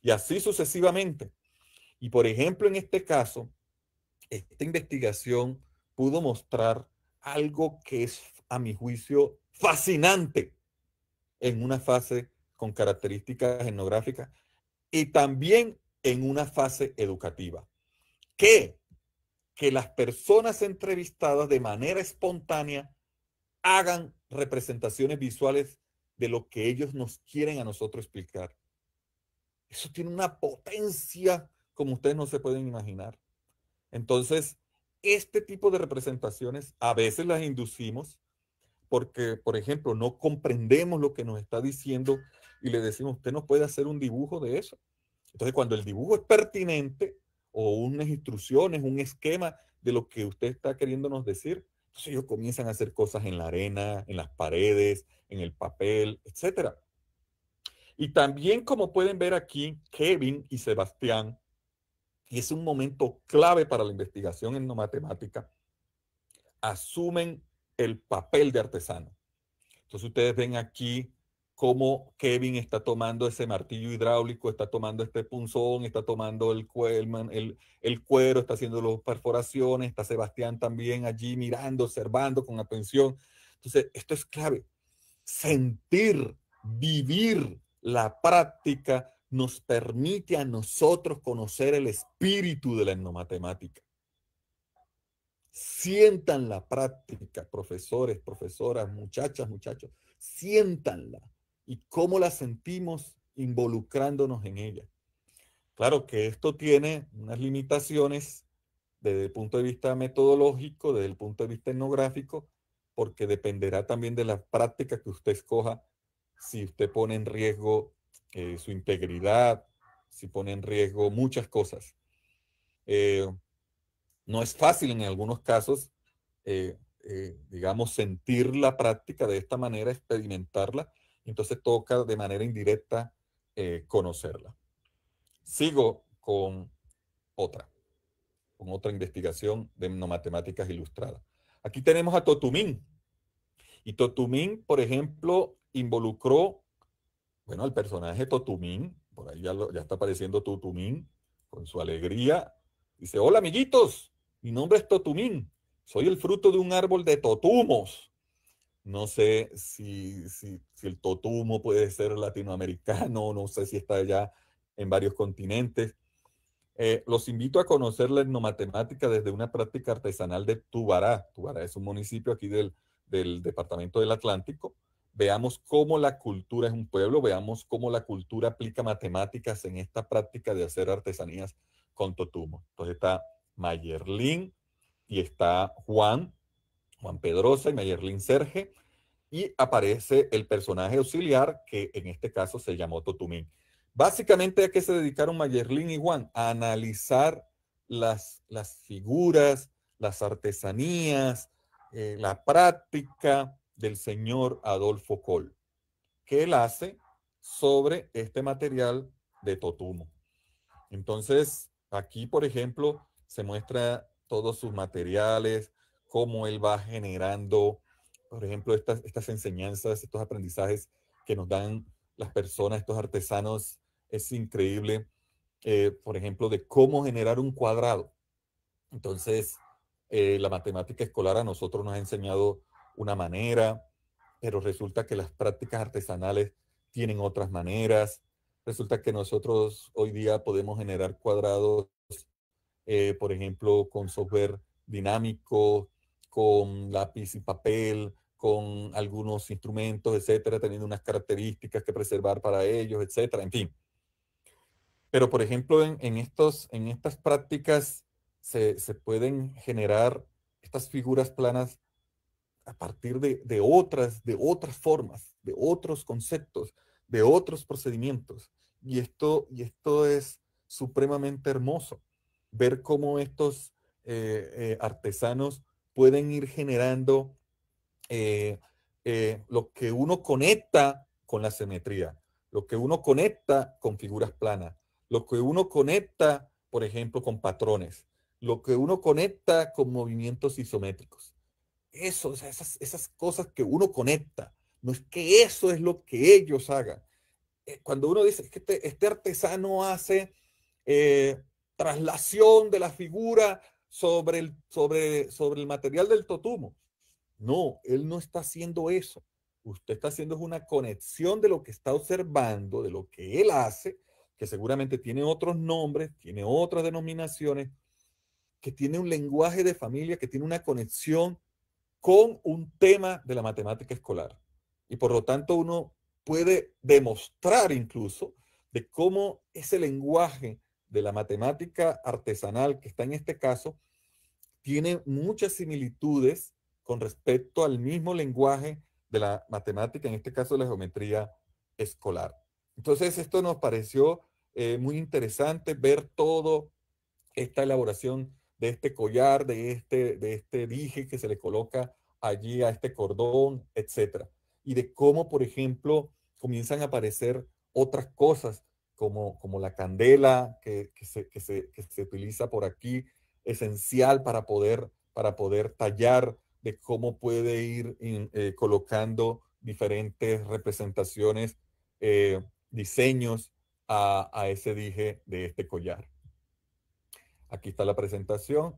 Y así sucesivamente. Y por ejemplo, en este caso, esta investigación pudo mostrar algo que es, a mi juicio, fascinante en una fase con características etnográficas y también en una fase educativa. Que las personas entrevistadas de manera espontánea hagan representaciones visuales de lo que ellos nos quieren a nosotros explicar. Eso tiene una potencia como ustedes no se pueden imaginar. Entonces, este tipo de representaciones a veces las inducimos porque, por ejemplo, no comprendemos lo que nos está diciendo y le decimos, usted no puede hacer un dibujo de eso. Entonces, cuando el dibujo es pertinente o unas instrucciones, un esquema de lo que usted está queriéndonos decir, entonces ellos comienzan a hacer cosas en la arena, en las paredes, en el papel, etc. Y también, como pueden ver aquí, Kevin y Sebastián, y es un momento clave para la investigación etnomatemática, asumen el papel de artesano. Entonces ustedes ven aquí cómo Kevin está tomando ese martillo hidráulico, está tomando este punzón, está tomando el cuero, está haciendo las perforaciones, está Sebastián también allí mirando, observando con atención. Entonces, esto es clave. Sentir, vivir la práctica nos permite a nosotros conocer el espíritu de la etnomatemática. Sientan la práctica, profesores, profesoras, muchachas, muchachos, siéntanla. ¿Y cómo la sentimos involucrándonos en ella? Claro que esto tiene unas limitaciones desde el punto de vista metodológico, desde el punto de vista etnográfico, porque dependerá también de la práctica que usted escoja, si usted pone en riesgo su integridad, si pone en riesgo muchas cosas. No es fácil en algunos casos, digamos, sentir la práctica de esta manera, experimentarla, entonces toca de manera indirecta conocerla. Sigo con otra investigación de etnomatemáticas ilustradas. Aquí tenemos a Totumín. Y Totumín, por ejemplo, involucró, bueno, al personaje Totumín, por ahí ya está apareciendo Totumín, con su alegría. Dice, hola amiguitos, mi nombre es Totumín, soy el fruto de un árbol de totumos. No sé si el totumo puede ser latinoamericano, no sé si está allá en varios continentes. Los invito a conocer la etnomatemática desde una práctica artesanal de Tubará. Tubará es un municipio aquí del departamento del Atlántico. Veamos cómo la cultura es un pueblo, veamos cómo la cultura aplica matemáticas en esta práctica de hacer artesanías con totumo. Entonces está Mayerlin y está Juan Pedrosa y Mayerlin Serge, y aparece el personaje auxiliar que en este caso se llamó Totumín. Básicamente, ¿a qué se dedicaron Mayerlin y Juan? A analizar las figuras, las artesanías, la práctica del señor Adolfo Coll, que él hace sobre este material de totumo. Entonces, aquí, por ejemplo, se muestra todos sus materiales, cómo él va generando, por ejemplo, estas enseñanzas, estos aprendizajes que nos dan las personas, estos artesanos. Es increíble, por ejemplo, de cómo generar un cuadrado. Entonces, la matemática escolar a nosotros nos ha enseñado una manera, pero resulta que las prácticas artesanales tienen otras maneras. Resulta que nosotros hoy día podemos generar cuadrados, por ejemplo, con software dinámico, con lápiz y papel, con algunos instrumentos, etcétera, teniendo unas características que preservar para ellos, etcétera, en fin. Pero, por ejemplo, en estas prácticas se pueden generar estas figuras planas a partir de otras formas, de otros conceptos, de otros procedimientos. Y esto es supremamente hermoso, ver cómo estos artesanos pueden ir generando lo que uno conecta con la simetría, lo que uno conecta con figuras planas, lo que uno conecta, por ejemplo, con patrones, lo que uno conecta con movimientos isométricos. Eso, o sea, esas cosas que uno conecta, no es que eso es lo que ellos hagan. Cuando uno dice que este artesano hace traslación de la figura sobre el material del totumo. No, él no está haciendo eso. Usted está haciendo una conexión de lo que está observando, de lo que él hace, que seguramente tiene otros nombres, tiene otras denominaciones, que tiene un lenguaje de familia, que tiene una conexión con un tema de la matemática escolar. Y por lo tanto uno puede demostrar incluso de cómo ese lenguaje de la matemática artesanal que está en este caso tiene muchas similitudes con respecto al mismo lenguaje de la matemática, en este caso de la geometría escolar. Entonces esto nos pareció muy interesante ver todo esta elaboración de este collar, de este dije que se le coloca allí a este cordón, etcétera. Y de cómo, por ejemplo, comienzan a aparecer otras cosas como la candela que se utiliza por aquí, esencial para poder tallar, de cómo puede ir colocando diferentes representaciones, diseños a ese dije de este collar. Aquí está la presentación.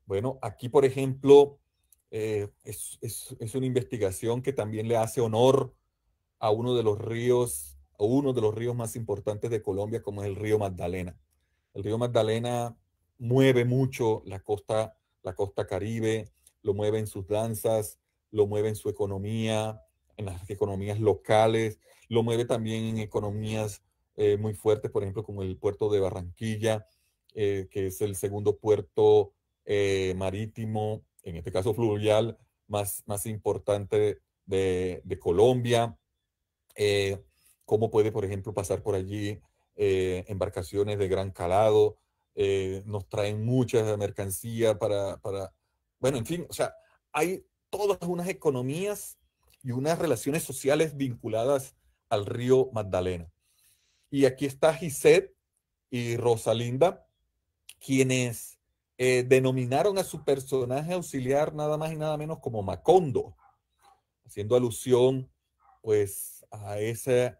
Bueno, aquí, por ejemplo, es una investigación que también le hace honor a uno de los ríos más importantes de Colombia, como es el río Magdalena. El río Magdalena mueve mucho la costa Caribe, lo mueve en sus danzas, lo mueve en su economía, en las economías locales, lo mueve también en economías muy fuertes, por ejemplo, como el puerto de Barranquilla, que es el segundo puerto marítimo, en este caso fluvial, más importante de Colombia. Cómo puede, por ejemplo, pasar por allí embarcaciones de gran calado. Nos traen mucha mercancía bueno, en fin, o sea, hay todas unas economías y unas relaciones sociales vinculadas al río Magdalena. Y aquí está Gisette y Rosalinda, quienes denominaron a su personaje auxiliar nada más y nada menos como Macondo, haciendo alusión pues a esa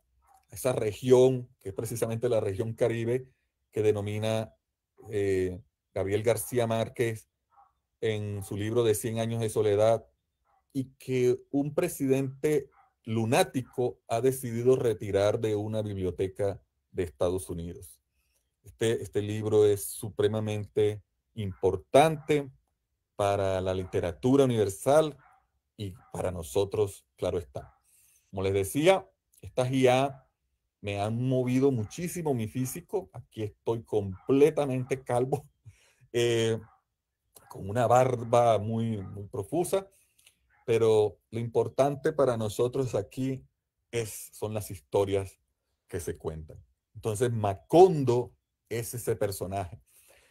región, que es precisamente la región Caribe, que denomina Gabriel García Márquez en su libro de 100 años de soledad, y que un presidente lunático ha decidido retirar de una biblioteca de Estados Unidos. Este libro es supremamente importante para la literatura universal y para nosotros, claro está. Como les decía, estas IA me han movido muchísimo mi físico. Aquí estoy completamente calvo, eh, con una barba muy profusa, pero lo importante para nosotros aquí son las historias que se cuentan. Entonces, Macondo es ese personaje.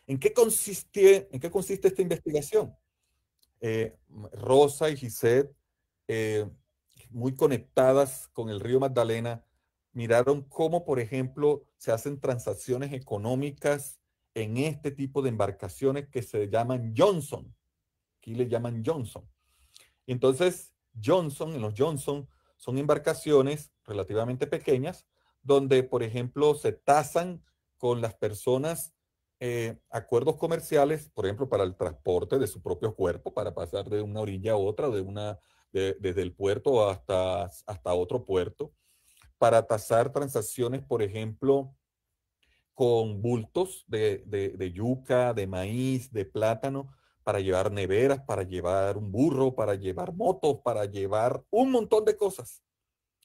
¿En qué consiste esta investigación? Rosa y Gisette, eh, muy conectadas con el río Magdalena, miraron cómo, por ejemplo, se hacen transacciones económicas en este tipo de embarcaciones que se llaman Johnson. Aquí le llaman Johnson. Entonces, en los Johnson, son embarcaciones relativamente pequeñas, donde, por ejemplo, se tasan con las personas acuerdos comerciales, por ejemplo, para el transporte de su propio cuerpo, para pasar de una orilla a otra, desde el puerto hasta otro puerto, para tasar transacciones, por ejemplo, con bultos de yuca, de maíz, de plátano, para llevar neveras, para llevar un burro, para llevar motos, para llevar un montón de cosas.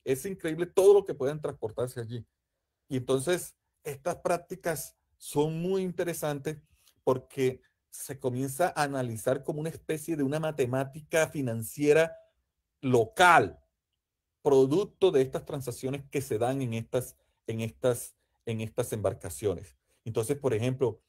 Es increíble todo lo que pueden transportarse allí. Y entonces estas prácticas son muy interesantes porque se comienza a analizar como una especie de una matemática financiera local, producto de estas transacciones que se dan en estas, en estas embarcaciones. Entonces, por ejemplo,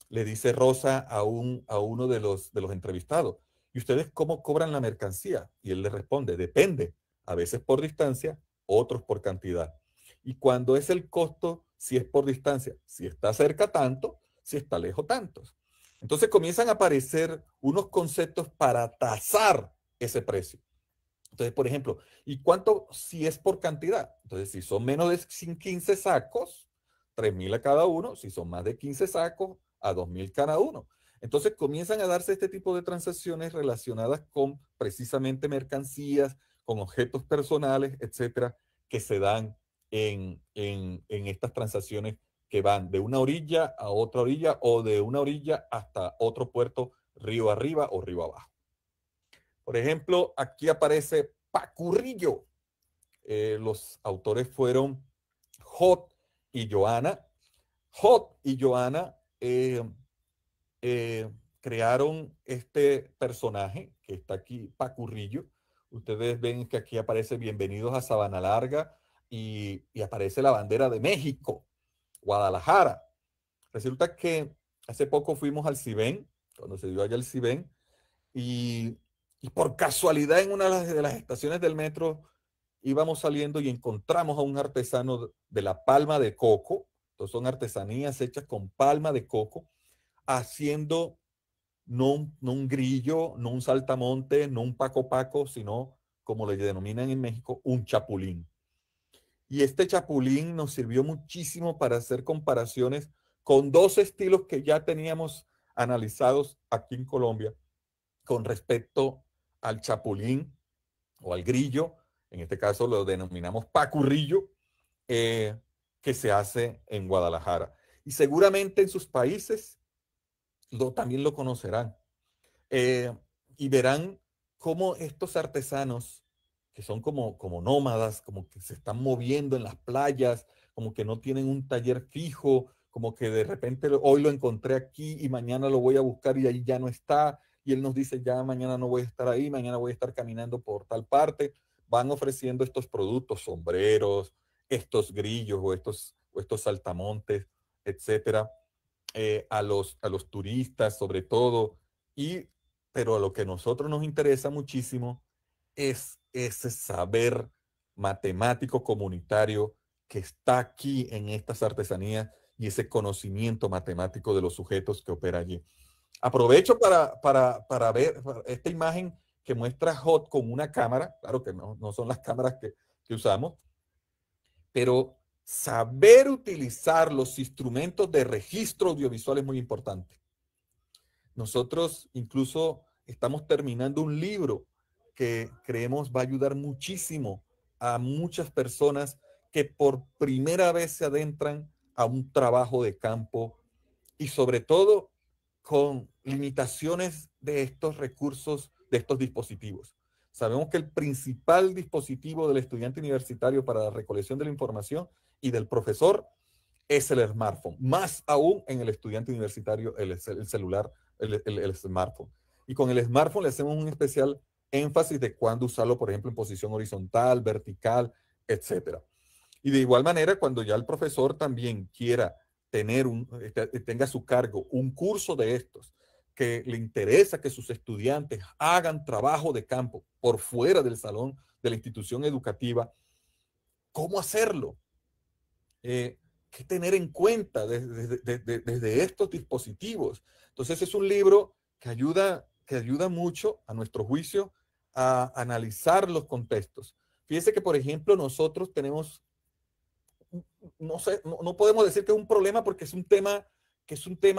le dice Rosa a uno de los entrevistados, ¿y ustedes cómo cobran la mercancía? Y él le responde, depende, a veces por distancia, otros por cantidad. Y cuando es el costo, si es por distancia, si está cerca tanto, si está lejos tantos. Entonces comienzan a aparecer unos conceptos para tasar ese precio. Entonces, por ejemplo, ¿y cuánto si es por cantidad? Entonces, si son menos de 15 sacos, 3.000 a cada uno. Si son más de 15 sacos, a 2.000 cada uno. Entonces, comienzan a darse este tipo de transacciones relacionadas con precisamente mercancías, con objetos personales, etcétera, que se dan en estas transacciones que van de una orilla a otra orilla o de una orilla hasta otro puerto, río arriba o río abajo. Por ejemplo, aquí aparece Pacurrillo. Los autores fueron Hot y Joana. Hot y Joana crearon este personaje que está aquí, Pacurrillo. Ustedes ven que aquí aparece Bienvenidos a Sabana Larga y aparece la bandera de México, Guadalajara. Resulta que hace poco fuimos al CIBEN, cuando se dio allá el CIBEN, y, y por casualidad en una de las estaciones del metro íbamos saliendo y encontramos a un artesano de la palma de coco. Entonces son artesanías hechas con palma de coco, haciendo no un grillo, no un saltamonte, no un paco paco, sino, como le denominan en México, un chapulín. Y este chapulín nos sirvió muchísimo para hacer comparaciones con dos estilos que ya teníamos analizados aquí en Colombia con respecto al chapulín o al grillo, en este caso lo denominamos pacurrillo, que se hace en Guadalajara. Y seguramente en sus países también lo conocerán. Y verán cómo estos artesanos, que son como nómadas, como que se están moviendo en las playas, como que no tienen un taller fijo, como que de repente hoy lo encontré aquí y mañana lo voy a buscar y ahí ya no está, y él nos dice ya mañana no voy a estar ahí, mañana voy a estar caminando por tal parte. Van ofreciendo estos productos, sombreros, estos grillos o estos saltamontes, etcétera, a los turistas sobre todo, pero a lo que a nosotros nos interesa muchísimo es ese saber matemático comunitario que está aquí en estas artesanías y ese conocimiento matemático de los sujetos que opera allí. Aprovecho para ver esta imagen que muestra Hot con una cámara, claro que no son las cámaras que usamos, pero saber utilizar los instrumentos de registro audiovisual es muy importante. Nosotros incluso estamos terminando un libro que creemos va a ayudar muchísimo a muchas personas que por primera vez se adentran a un trabajo de campo y sobre todo con limitaciones de estos recursos, de estos dispositivos. Sabemos que el principal dispositivo del estudiante universitario para la recolección de la información y del profesor es el smartphone, más aún en el estudiante universitario, el celular, el smartphone. Y con el smartphone le hacemos un especial énfasis de cuándo usarlo, por ejemplo, en posición horizontal, vertical, etcétera. Y de igual manera, cuando ya el profesor también quiera tenga a su cargo un curso de estos, que le interesa que sus estudiantes hagan trabajo de campo por fuera del salón de la institución educativa, ¿cómo hacerlo? ¿Qué tener en cuenta desde estos dispositivos? Entonces es un libro que ayuda mucho, a nuestro juicio, a analizar los contextos. Fíjense que, por ejemplo, nosotros tenemos, no sé, no podemos decir que es un problema porque es un tema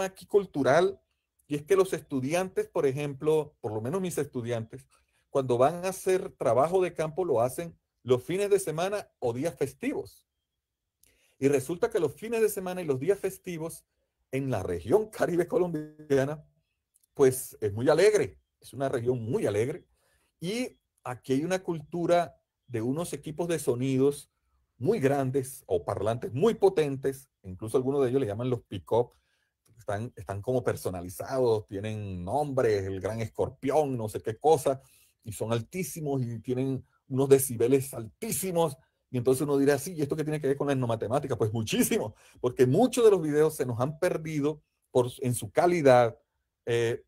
aquí cultural, y es que los estudiantes, por ejemplo, por lo menos mis estudiantes, cuando van a hacer trabajo de campo lo hacen los fines de semana o días festivos. Y resulta que los fines de semana y los días festivos en la región Caribe colombiana, pues es muy alegre, es una región muy alegre. Y aquí hay una cultura de unos equipos de sonidos muy grandes o parlantes muy potentes, incluso algunos de ellos le llaman los pick-up, están como personalizados, tienen nombres, el gran escorpión, no sé qué cosa, y son altísimos y tienen unos decibeles altísimos. Y entonces uno dirá, sí, ¿y esto qué tiene que ver con la etnomatemática? Pues muchísimo, porque muchos de los videos se nos han perdido en su calidad,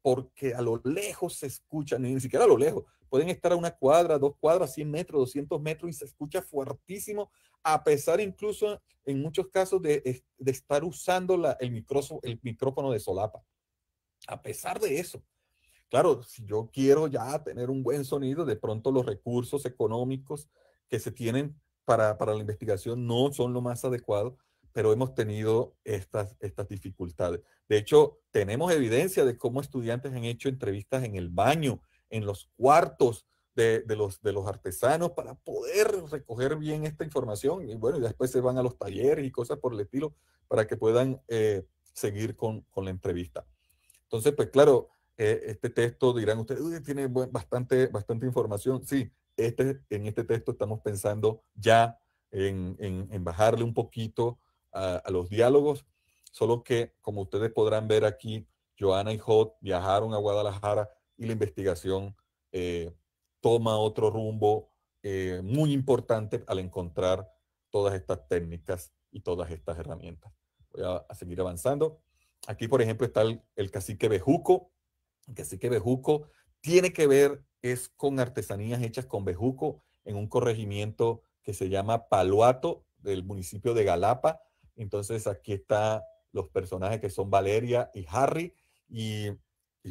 porque a lo lejos se escuchan, ni siquiera a lo lejos, pueden estar a 1 cuadra, 2 cuadras, 100 metros, 200 metros y se escucha fuertísimo, a pesar incluso en muchos casos de estar usando el micrófono de solapa. A pesar de eso, claro, si yo quiero ya tener un buen sonido, de pronto los recursos económicos que se tienen para la investigación no son lo más adecuado, pero hemos tenido estas dificultades. De hecho, tenemos evidencia de cómo estudiantes han hecho entrevistas en el baño, en los cuartos de los artesanos para poder recoger bien esta información. Y bueno, y después se van a los talleres y cosas por el estilo para que puedan seguir con la entrevista. Entonces, pues claro, este texto, dirán ustedes, tiene bastante información. Sí, en este texto estamos pensando ya en bajarle un poquito a los diálogos, solo que, como ustedes podrán ver aquí, Joana y Hot viajaron a Guadalajara y la investigación toma otro rumbo muy importante al encontrar todas estas técnicas y todas estas herramientas. Voy a seguir avanzando. Aquí, por ejemplo, está el cacique bejuco. El cacique bejuco tiene que ver es con artesanías hechas con bejuco en un corregimiento que se llama Paluato, del municipio de Galapa. Entonces aquí están los personajes que son Valeria y Harry.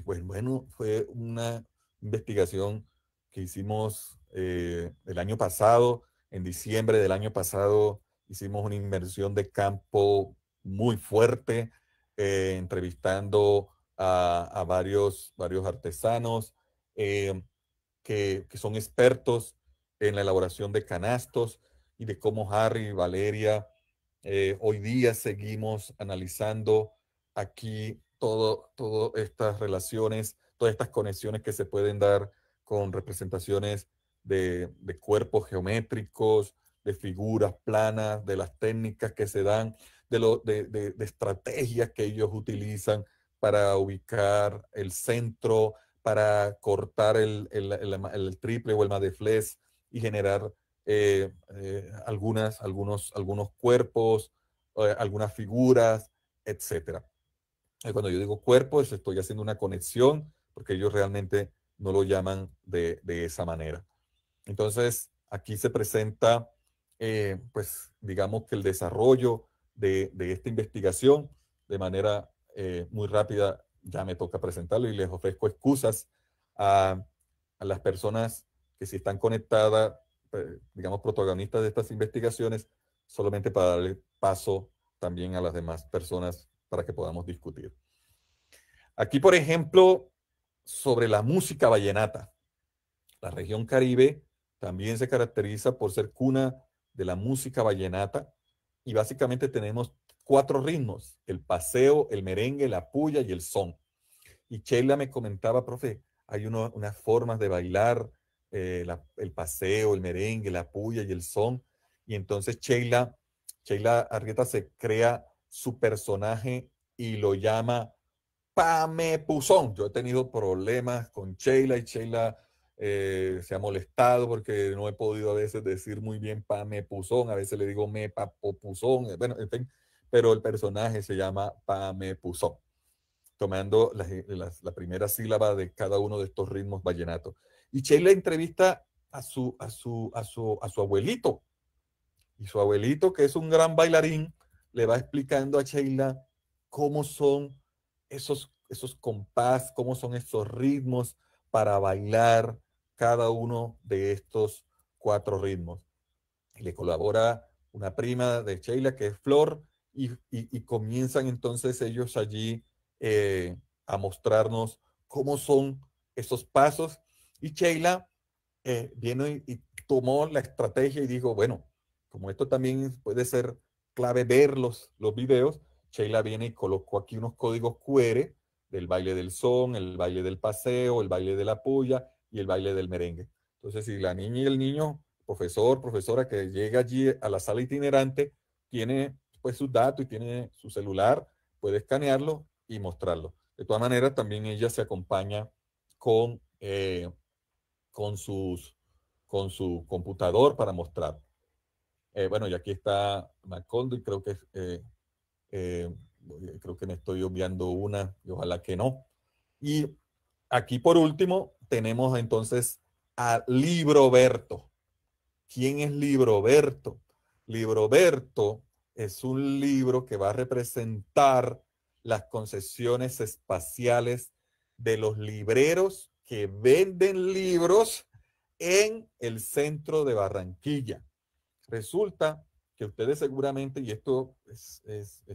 Pues bueno, fue una investigación que hicimos el año pasado. En diciembre del año pasado hicimos una inversión de campo muy fuerte, entrevistando a varios artesanos que son expertos en la elaboración de canastos y de cómo Harry y Valeria hoy día seguimos analizando aquí todas estas relaciones, todas estas conexiones que se pueden dar con representaciones de cuerpos geométricos, de figuras planas, de las técnicas que se dan. de estrategias que ellos utilizan para ubicar el centro, para cortar el triple o el Madeflex y generar algunos cuerpos, algunas figuras, etcétera. Cuando yo digo cuerpos, estoy haciendo una conexión porque ellos realmente no lo llaman de esa manera. Entonces, aquí se presenta, pues, digamos que el desarrollo de esta investigación de manera muy rápida. Ya me toca presentarlo y les ofrezco excusas a, a las personas que si están conectadas, digamos, protagonistas de estas investigaciones, solamente para darle paso también a las demás personas para que podamos discutir. Aquí, por ejemplo, sobre la música vallenata. La región Caribe también se caracteriza por ser cuna de la música vallenata y básicamente tenemos 4 ritmos: el paseo, el merengue, la puya y el son. Y Sheila me comentaba, profe, hay unas formas de bailar el paseo, el merengue, la puya y el son. Y entonces Sheila Arrieta se crea su personaje y lo llama Pamepuzón. Yo he tenido problemas con Sheila y Sheila se ha molestado porque no he podido a veces decir muy bien Pamepuzón, a veces le digo Mepapopuzón, bueno, en fin, pero el personaje se llama Pamepuzón, tomando la primera sílaba de cada uno de estos ritmos vallenatos. Y Sheila entrevista a su abuelito, y su abuelito, que es un gran bailarín, le va explicando a Sheila cómo son esos compás, cómo son esos ritmos para bailar cada uno de estos 4 ritmos. Y le colabora una prima de Sheila, que es Flor, y comienzan entonces ellos allí a mostrarnos cómo son esos pasos. Y Sheila vino y tomó la estrategia y dijo, bueno, como esto también puede ser clave ver los videos, Sheila viene y colocó aquí unos códigos QR del baile del son, el baile del paseo, el baile de la puya y el baile del merengue. Entonces, si la niña y el niño, profesor, profesora, que llega allí a la sala itinerante, tiene pues sus datos y tiene su celular, puede escanearlo y mostrarlo. De todas maneras, también ella se acompaña con, con, sus, con su computador para mostrar. Bueno, y aquí está Macondo y eh, creo que me estoy obviando una y ojalá que no. Y aquí por último tenemos entonces a Libroberto. ¿Quién es Libroberto? Libroberto es un libro que va a representar las concesiones espaciales de los libreros que venden libros en el centro de Barranquilla. Resulta que ustedes seguramente, y esto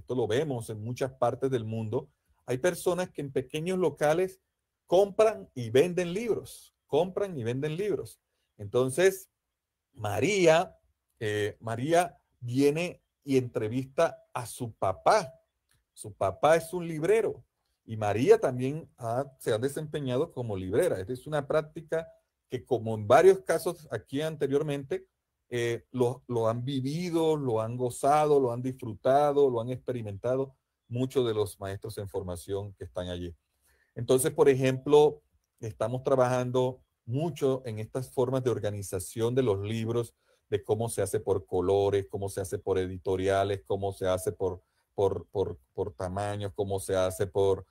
lo vemos en muchas partes del mundo, hay personas que en pequeños locales compran y venden libros, compran y venden libros. Entonces, María viene y entrevista a su papá. Su papá es un librero y María también se ha desempeñado como librera. Esta es una práctica que, como en varios casos aquí anteriormente, lo han vivido, lo han gozado, lo han disfrutado, lo han experimentado muchos de los maestros en formación que están allí. Entonces, por ejemplo, estamos trabajando mucho en estas formas de organización de los libros, de cómo se hace por colores, cómo se hace por editoriales, cómo se hace por tamaños, cómo se hace por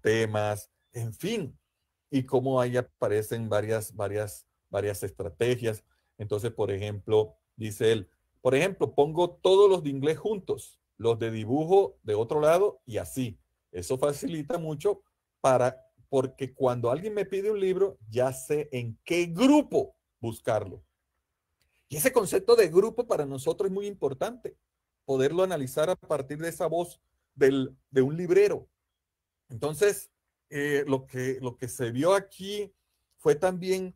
temas, en fin, y cómo ahí aparecen varias estrategias. Entonces, por ejemplo, dice él, por ejemplo, pongo todos los de inglés juntos, los de dibujo de otro lado y así. Eso facilita mucho porque cuando alguien me pide un libro, ya sé en qué grupo buscarlo. Y ese concepto de grupo para nosotros es muy importante, poderlo analizar a partir de esa voz de un librero. Entonces, lo que se vio aquí fue también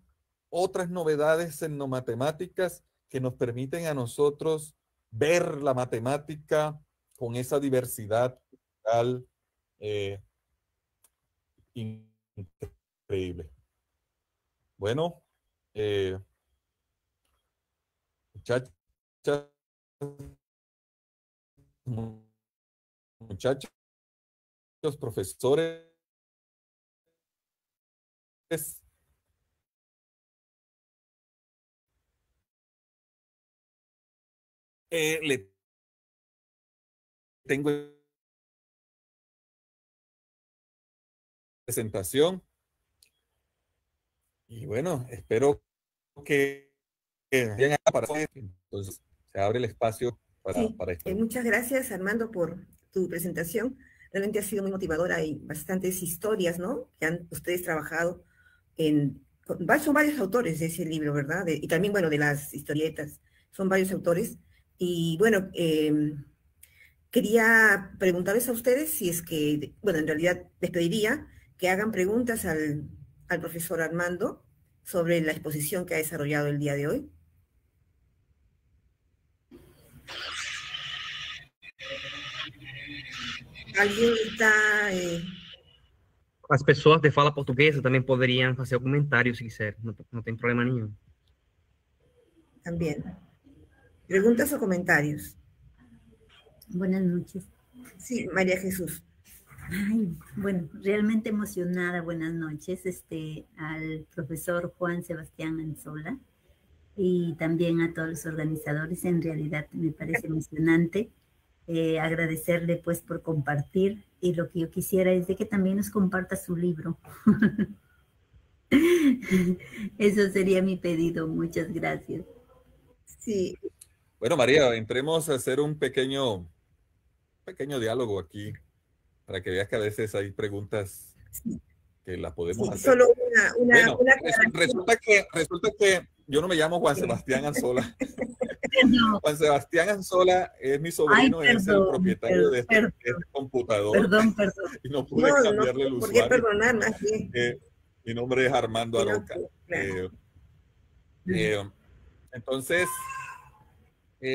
otras novedades en matemáticas que nos permiten a nosotros ver la matemática con esa diversidad cultural increíble. Bueno, muchachas, muchachos, profesores, le tengo presentación y bueno, espero que entonces se abre el espacio para esto. Muchas gracias, Armando, por tu presentación. Realmente ha sido muy motivadora y bastantes historias, ¿no? Que han ustedes trabajado son varios autores de ese libro, ¿verdad? Y también, bueno, de las historietas. Son varios autores. Y bueno, quería preguntarles a ustedes si es que, bueno, en realidad les pediría que hagan preguntas al profesor Armando sobre la exposición que ha desarrollado el día de hoy. ¿Alguien está...? As pessoas de fala portuguesa também poderiam fazer comentários, se quiser. Não tem problema nenhum. También. ¿Preguntas o comentarios? Buenas noches. Sí, María Jesús. Ay, bueno, realmente emocionada. Buenas noches al profesor Juan Sebastián Anzola y también a todos los organizadores. En realidad me parece emocionante agradecerle pues por compartir, y lo que yo quisiera es de que también nos comparta su libro. Eso sería mi pedido. Muchas gracias. Sí. Bueno, María, entremos a hacer un pequeño diálogo aquí, para que veas que a veces hay preguntas que las podemos hacer. Solo bueno, resulta que yo no me llamo Juan Sebastián Anzola. No. Juan Sebastián Anzola es mi sobrino, es el propietario de este computador. Perdón. Y no pude cambiarle el usuario. ¿Por qué perdonar? Mi nombre es Armando Aroca. Claro. Entonces,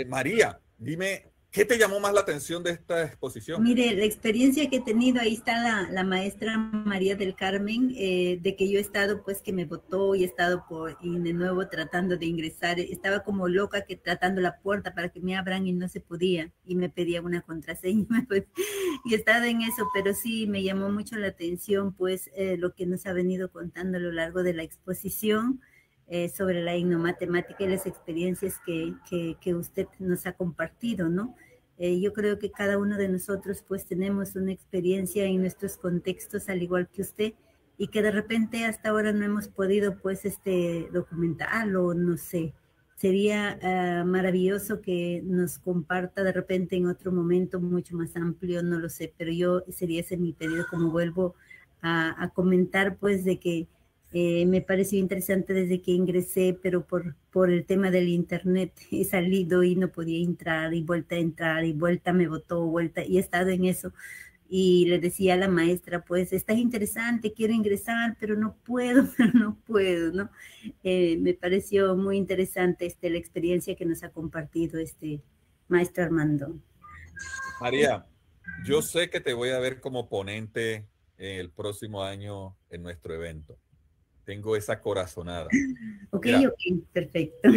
María, dime, ¿qué te llamó más la atención de esta exposición? Mire, la experiencia que he tenido, ahí está la maestra María del Carmen, de que yo he estado, pues, que me votó y he estado y de nuevo tratando de ingresar. Estaba como loca tratando la puerta para que me abran y no se podía, y me pedía una contraseña, pues, y he estado en eso, pero sí me llamó mucho la atención, pues, lo que nos ha venido contando a lo largo de la exposición, sobre la etnomatemática y las experiencias que usted nos ha compartido, ¿no? Yo creo que cada uno de nosotros pues tenemos una experiencia en nuestros contextos al igual que usted, y que de repente hasta ahora no hemos podido pues documentarlo, no sé. Sería maravilloso que nos comparta de repente en otro momento mucho más amplio, no lo sé, pero sería ese mi pedido, como vuelvo a comentar, pues, de que me pareció interesante desde que ingresé, pero por el tema del internet he salido y no podía entrar, y vuelta me botó, vuelta, y he estado en eso. Y le decía a la maestra, pues, está interesante, quiero ingresar, pero no puedo, ¿no? Me pareció muy interesante la experiencia que nos ha compartido maestro Armando. María, yo sé que te voy a ver como ponente el próximo año en nuestro evento. Tengo esa corazonada. Ok, perfecto.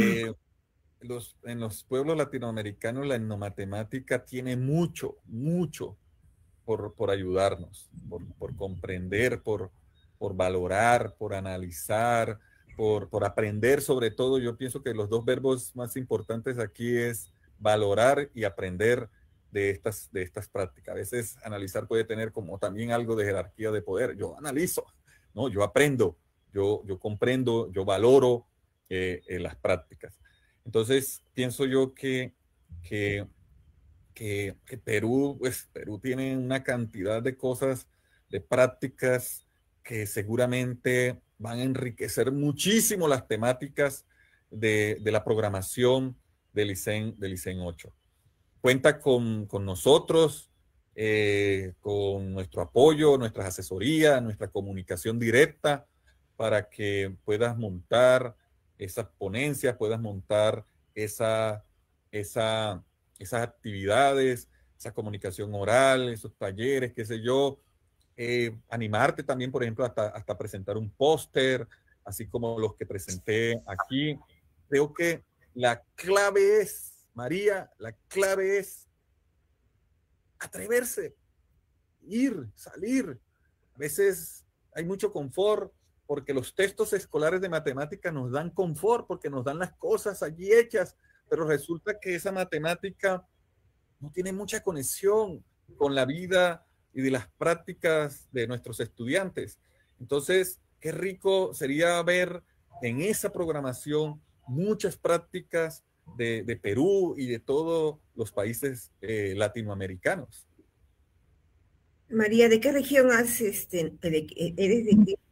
En los pueblos latinoamericanos la etnomatemática tiene mucho por ayudarnos, por comprender, por valorar, por analizar, por aprender. Sobre todo, yo pienso que los dos verbos más importantes aquí es valorar y aprender de estas prácticas. A veces analizar puede tener como también algo de jerarquía de poder. Yo analizo, ¿no? Yo aprendo. Yo comprendo, yo valoro las prácticas. Entonces, pienso yo que Perú, pues, Perú tiene una cantidad de cosas, de prácticas que seguramente van a enriquecer muchísimo las temáticas de la programación del ICEN 8. Cuenta con nosotros, con nuestro apoyo, nuestras asesorías, nuestra comunicación directa, para que puedas montar esas ponencias, puedas montar esas actividades, esa comunicación oral, esos talleres, qué sé yo. Animarte también, por ejemplo, hasta presentar un póster, así como los que presenté aquí. Creo que la clave es, María, la clave es atreverse, ir, salir. A veces hay mucho confort porque los textos escolares de matemática nos dan confort, porque nos dan las cosas allí hechas, pero resulta que esa matemática no tiene mucha conexión con la vida y de las prácticas de nuestros estudiantes. Entonces, qué rico sería ver en esa programación muchas prácticas de Perú y de todos los países latinoamericanos. María, ¿de qué región eres de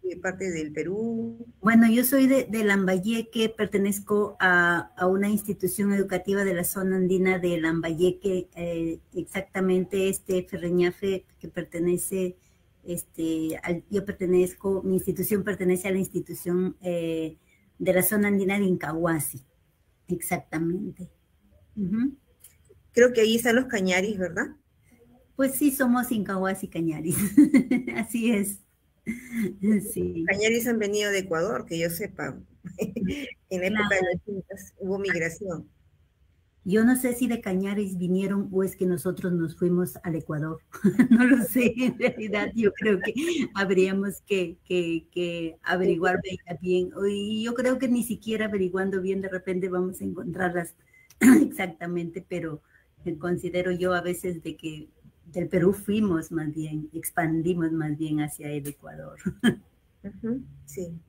qué parte del Perú? Bueno, yo soy de Lambayeque, pertenezco a una institución educativa de la zona andina de Lambayeque, exactamente Ferreñafe, que pertenece, yo pertenezco, mi institución pertenece a la institución de la zona andina de Incahuasi, exactamente. Creo que ahí están los Cañaris, ¿verdad? Pues sí, somos Incahuasi Cañaris, así es. Sí. Cañaris han venido de Ecuador, que yo sepa. En época de los incas hubo migración. Yo no sé si de Cañaris vinieron o es que nosotros nos fuimos al Ecuador. No lo sé, en realidad yo creo que habríamos que averiguar bien. Y yo creo que ni siquiera averiguando bien de repente vamos a encontrarlas exactamente, pero considero yo a veces de que del Perú fuimos más bien, expandimos más bien hacia el Ecuador. Sí.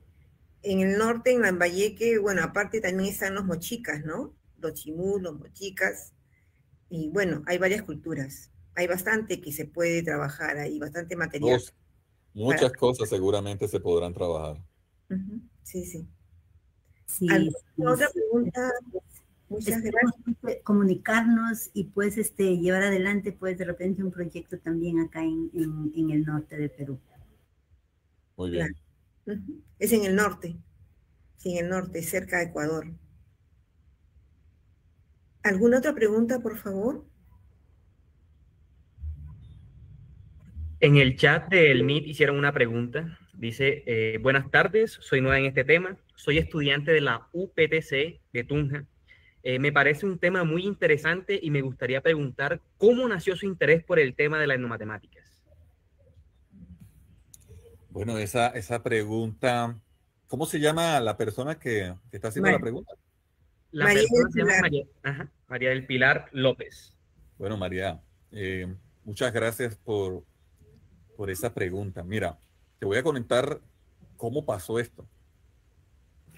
En el norte, en Lambayeque, bueno, aparte también están los mochicas, ¿no? Los chimús, los mochicas, y bueno, hay varias culturas. Hay bastante que se puede trabajar ahí, bastante material. Muchas cosas seguramente se podrán trabajar. Sí, sí. Sí. ¿Otra pregunta? Muchas gracias. Comunicarnos y pues llevar adelante pues de repente un proyecto también acá en el norte de Perú. Muy bien. Claro. Es en el norte, sí, en el norte, cerca de Ecuador. ¿Alguna otra pregunta, por favor? En el chat del Meet hicieron una pregunta. Dice, buenas tardes, soy nueva en este tema, soy estudiante de la UPTC de Tunja. Me parece un tema muy interesante y me gustaría preguntar cómo nació su interés por el tema de las etnomatemáticas. Bueno, esa pregunta, ¿cómo se llama la persona que está haciendo la pregunta? La persona se llama María del Pilar López. Bueno, María, muchas gracias por esa pregunta. Mira, te voy a comentar cómo pasó esto.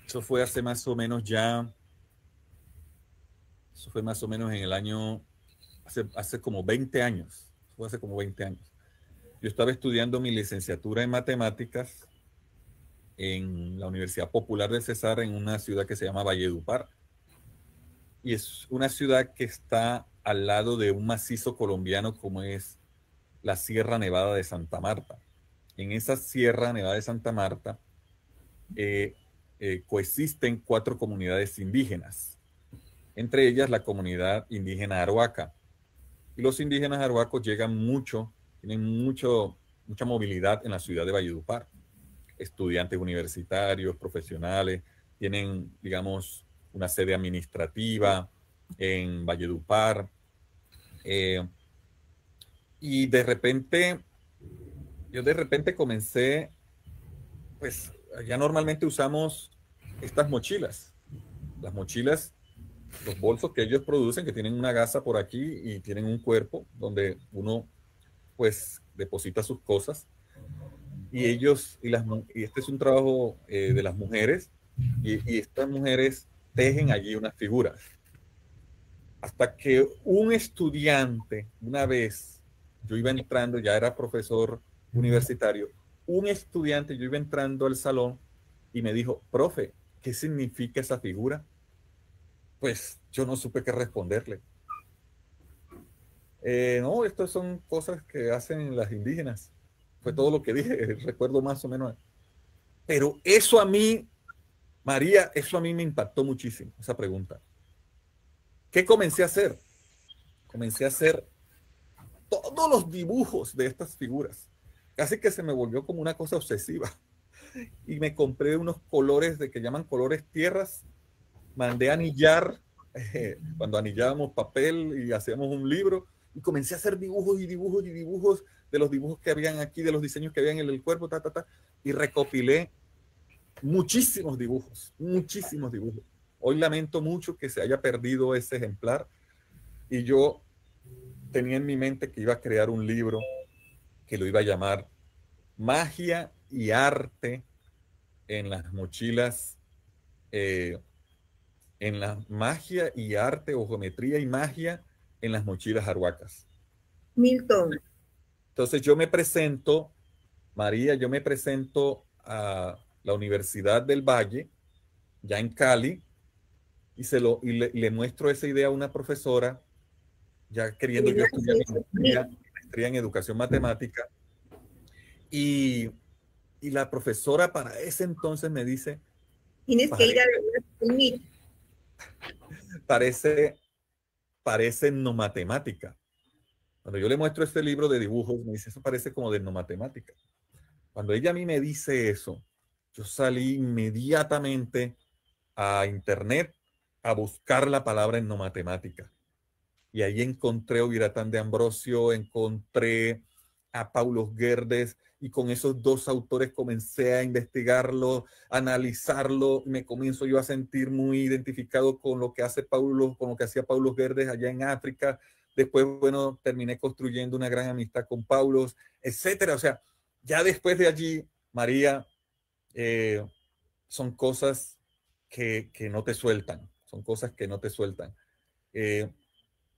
Eso fue hace más o menos eso fue más o menos en el año, hace como 20 años. Fue hace como 20 años. Yo estaba estudiando mi licenciatura en matemáticas en la Universidad Popular del Cesar, en una ciudad que se llama Valledupar. Y es una ciudad que está al lado de un macizo colombiano como es la Sierra Nevada de Santa Marta. En esa Sierra Nevada de Santa Marta coexisten 4 comunidades indígenas, entre ellas la comunidad indígena Arhuaca. Y los indígenas arhuacos tienen mucha movilidad en la ciudad de Valledupar. Estudiantes universitarios, profesionales, tienen, digamos, una sede administrativa en Valledupar. Y yo de repente comencé, pues ya normalmente usamos estas mochilas. Las mochilas, los bolsos que ellos producen, que tienen una gasa por aquí y tienen un cuerpo donde uno pues deposita sus cosas. Y este es un trabajo de las mujeres, y estas mujeres tejen allí unas figuras. Hasta que un estudiante, una vez, yo iba entrando, ya era profesor universitario, yo iba entrando al salón y me dijo, profe, ¿qué significa esa figura? Pues yo no supe qué responderle. No, estas son cosas que hacen las indígenas. Fue todo lo que dije, recuerdo más o menos. Pero eso a mí, María, eso a mí me impactó muchísimo, esa pregunta. ¿Qué comencé a hacer? Comencé a hacer todos los dibujos de estas figuras. Casi que se me volvió como una cosa obsesiva. Y me compré unos colores que llaman colores tierras. Mandé a anillar, cuando anillábamos papel y hacíamos un libro, y comencé a hacer dibujos y dibujos y dibujos de los dibujos que habían aquí, de los diseños que habían en el cuerpo, y recopilé muchísimos dibujos, muchísimos dibujos. Hoy lamento mucho que se haya perdido ese ejemplar, y yo tenía en mi mente que iba a crear un libro que lo iba a llamar Magia y Arte en las mochilas, en la magia y arte o geometría y magia en las mochilas arhuacas. Milton. Entonces yo me presento, María, yo me presento a la Universidad del Valle, ya en Cali, y le muestro esa idea a una profesora, ya queriendo yo estudiar maestría en educación matemática, y la profesora para ese entonces me dice, tienes que ir al MIT. Parece no matemática. Cuando yo le muestro este libro de dibujos, me dice, eso parece como de no matemática. Cuando ella a mí me dice eso, yo salí inmediatamente a internet a buscar la palabra en no matemática. Y ahí encontré a Oviratán de Ambrosio, encontré a Paulo Guedes, y con esos dos autores comencé a investigarlo, a analizarlo. Me comienzo yo a sentir muy identificado con lo que hace Paulo, con lo que hacía Paulo Guedes allá en África. Después, bueno, terminé construyendo una gran amistad con Paulo, etcétera. O sea, ya después de allí, María, son cosas que no te sueltan, son cosas que no te sueltan.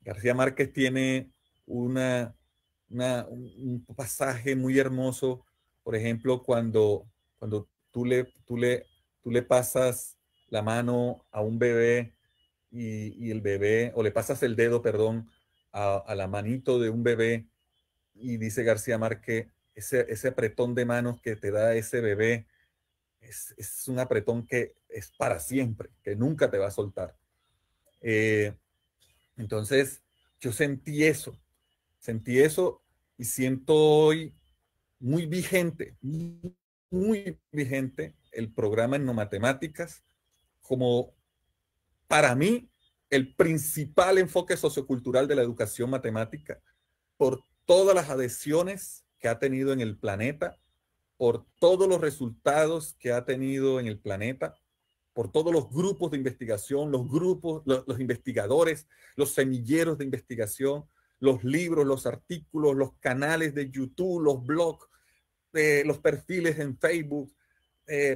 García Márquez tiene un pasaje muy hermoso, por ejemplo, cuando tú le pasas la mano a un bebé y el bebé, o le pasas el dedo, perdón, a la manito de un bebé, y dice García Márquez, ese apretón de manos que te da ese bebé es un apretón que es para siempre, que nunca te va a soltar. Entonces, yo sentí eso y siento hoy muy vigente el programa en no matemáticas como, para mí, el principal enfoque sociocultural de la educación matemática, por todas las adhesiones que ha tenido en el planeta, por todos los resultados que ha tenido en el planeta, por todos los grupos de investigación, los investigadores, los semilleros de investigación, los libros, los artículos, los canales de YouTube, los blogs, los perfiles en Facebook,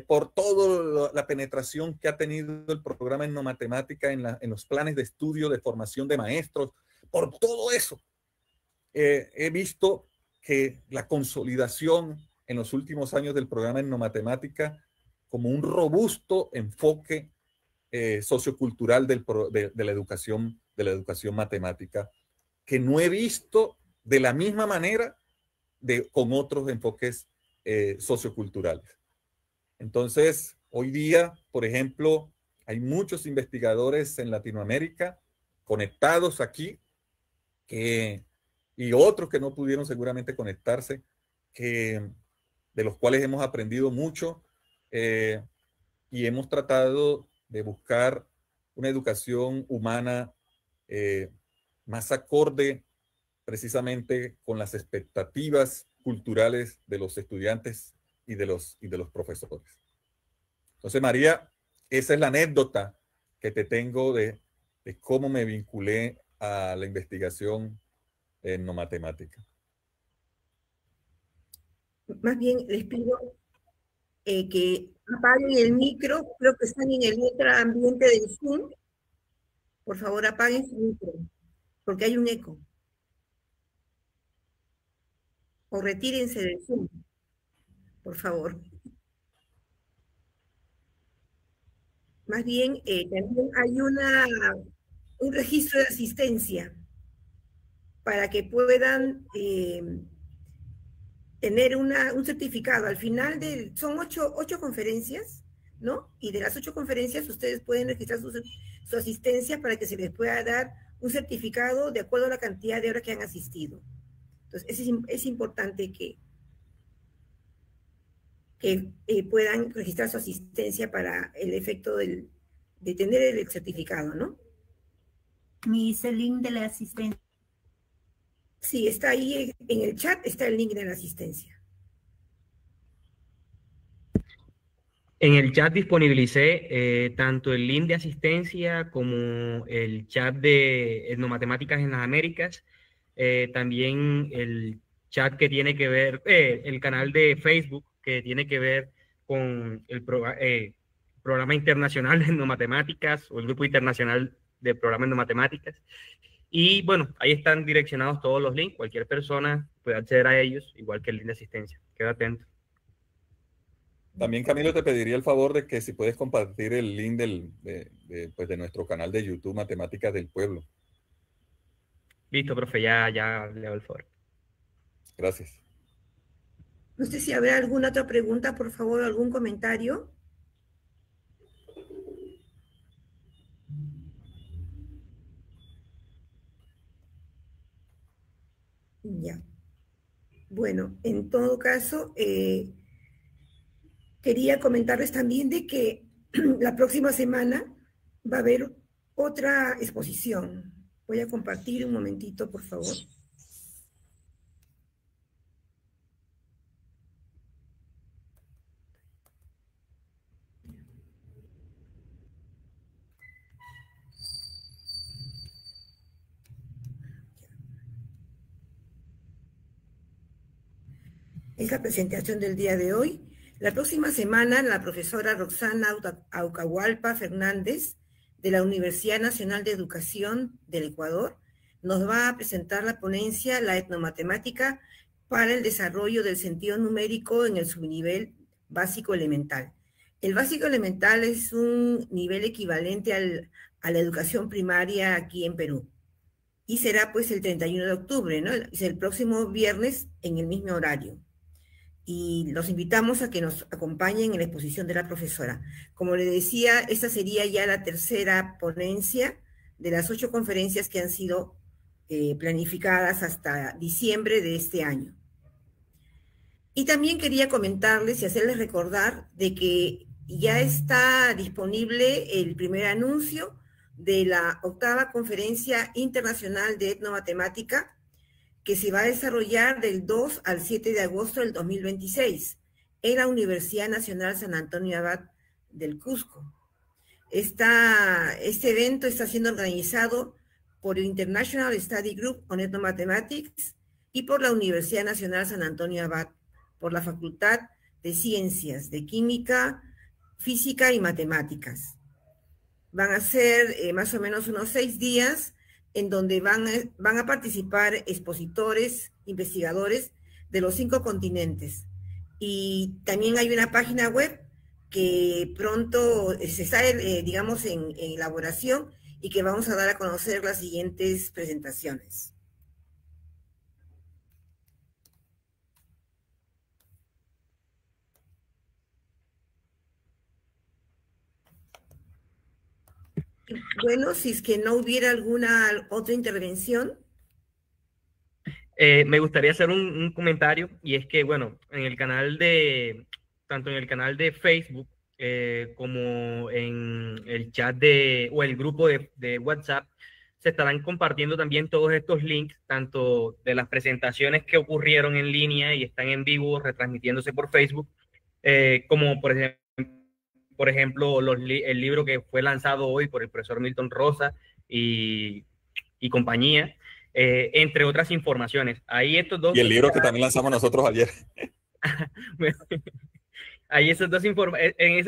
por toda la penetración que ha tenido el programa en no matemática en los planes de estudio de formación de maestros. Por todo eso, he visto que la consolidación en los últimos años del programa en no matemática como un robusto enfoque sociocultural de la educación matemática, que no he visto de la misma manera con otros enfoques socioculturales. Entonces, hoy día, por ejemplo, hay muchos investigadores en Latinoamérica conectados aquí, y otros que no pudieron seguramente conectarse, de los cuales hemos aprendido mucho, y hemos tratado de buscar una educación humana más acorde precisamente con las expectativas culturales de los estudiantes y de los profesores. Entonces, María, esa es la anécdota que te tengo de cómo me vinculé a la investigación en no matemática. Más bien les pido que apaguen el micro, creo que están en el otro ambiente del Zoom. Por favor, apaguen su micro, porque hay un eco. O retírense del Zoom, por favor. Más bien, también hay un registro de asistencia para que puedan tener un certificado. Al final son ocho conferencias, ¿no? Y de las 8 conferencias ustedes pueden registrar su asistencia para que se les pueda dar un certificado de acuerdo a la cantidad de horas que han asistido. Entonces, es importante que puedan registrar su asistencia para el efecto de tener el certificado, ¿no? Me hice el link de la asistencia. Sí, está ahí en el chat, está el link de la asistencia. En el chat disponibilicé tanto el link de asistencia como el chat de etnomatemáticas en las Américas, también el chat que tiene que ver, el canal de Facebook que tiene que ver con el programa internacional de etnomatemáticas o el grupo internacional de programas de matemáticas. Y bueno, ahí están direccionados todos los links, cualquier persona puede acceder a ellos, igual que el link de asistencia. Queda atento. También, Camilo, te pediría el favor de que si puedes compartir el link pues de nuestro canal de YouTube, Matemáticas del Pueblo. Listo, profe, ya le hago el favor. Gracias. No sé si habrá alguna otra pregunta, por favor, algún comentario. Ya. Bueno, en todo caso, quería comentarles también de que la próxima semana va a haber otra exposición. Voy a compartir un momentito, por favor. Es la presentación del día de hoy. La próxima semana, la profesora Roxana Aucahualpa Fernández, de la Universidad Nacional de Educación del Ecuador, nos va a presentar la ponencia La etnomatemática para el desarrollo del sentido numérico en el subnivel básico elemental. El básico elemental es un nivel equivalente a la educación primaria aquí en Perú. Y será pues el 31 de octubre, ¿no? Es el próximo viernes en el mismo horario. Y los invitamos a que nos acompañen en la exposición de la profesora. Como le decía, esta sería ya la tercera ponencia de las 8 conferencias que han sido planificadas hasta diciembre de este año. Y también quería comentarles y hacerles recordar de que ya está disponible el primer anuncio de la 8ª Conferencia Internacional de Etnomatemática, que se va a desarrollar del 2 al 7 de agosto del 2026 en la Universidad Nacional San Antonio Abad del Cusco. Este evento está siendo organizado por el International Study Group on Ethnomathematics y por la Universidad Nacional San Antonio Abad, por la Facultad de Ciencias, de Química, Física y Matemáticas. Van a ser más o menos unos 6 días en donde van a participar expositores, investigadores de los 5 continentes. Y también hay una página web que pronto se está, digamos, en elaboración y que vamos a dar a conocer las siguientes presentaciones. Bueno, si es que no hubiera alguna otra intervención. Me gustaría hacer un comentario, y es que, bueno, en el canal tanto en el canal de Facebook como en el chat o el grupo de WhatsApp, se estarán compartiendo también todos estos links, tanto de las presentaciones que ocurrieron en línea y están en vivo, retransmitiéndose por Facebook, como por ejemplo el libro que fue lanzado hoy por el profesor Milton Rosa y compañía, entre otras informaciones. Ahí estos dos... Y el libro que también lanzamos nosotros ayer. Ahí esos dos informaciones...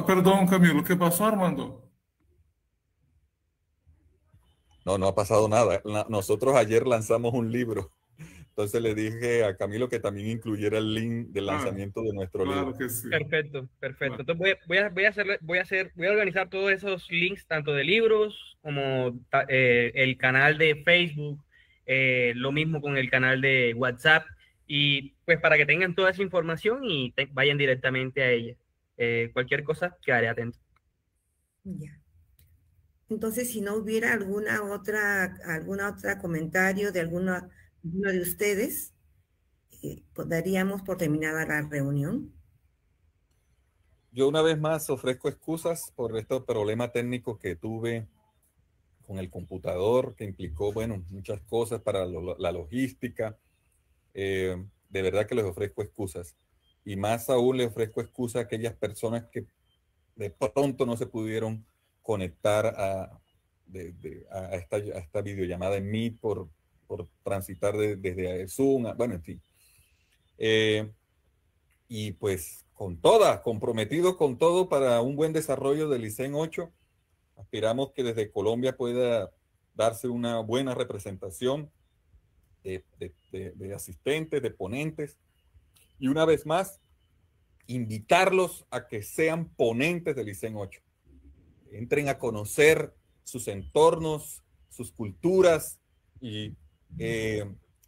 Perdón, Camilo, ¿qué pasó, Armando? No, no ha pasado nada. Nosotros ayer lanzamos un libro. Entonces le dije a Camilo que también incluyera el link del lanzamiento de nuestro libro. Que sí. Perfecto, perfecto. Entonces voy a organizar todos esos links, tanto de libros como el canal de Facebook, lo mismo con el canal de WhatsApp, y pues para que tengan toda esa información y vayan directamente a ella. Cualquier cosa, quedaré atento. Ya. Entonces, si no hubiera alguna otra comentario de uno de ustedes, pues daríamos por terminada la reunión. Yo una vez más ofrezco excusas por este problema técnico que tuve con el computador, que implicó, bueno, muchas cosas para la logística. De verdad que les ofrezco excusas. Y más aún les ofrezco excusas a aquellas personas que de pronto no se pudieron conectar a esta videollamada en Meet por transitar desde Zoom, bueno, en fin. Y pues comprometidos con todo para un buen desarrollo del ICEN 8. Aspiramos que desde Colombia pueda darse una buena representación de asistentes, de ponentes. Y una vez más, invitarlos a que sean ponentes del ICEN 8. Entren a conocer sus entornos, sus culturas y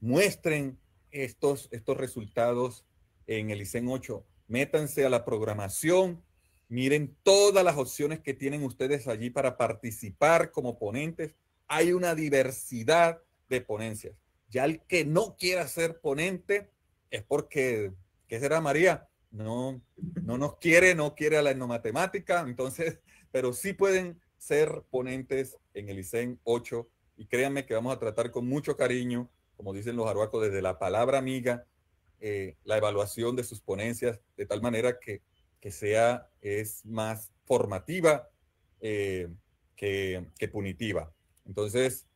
muestren estos resultados en el ICEN 8. Métanse a la programación, miren todas las opciones que tienen ustedes allí para participar como ponentes. Hay una diversidad de ponencias. Ya el que no quiera ser ponente es porque, ¿qué será, María? No nos quiere, no quiere a la etnomatemática, entonces, pero sí pueden ser ponentes en el ICEN 8 y créanme que vamos a tratar con mucho cariño, como dicen los arhuacos, desde la palabra amiga, la evaluación de sus ponencias, de tal manera que es más formativa que punitiva. Entonces,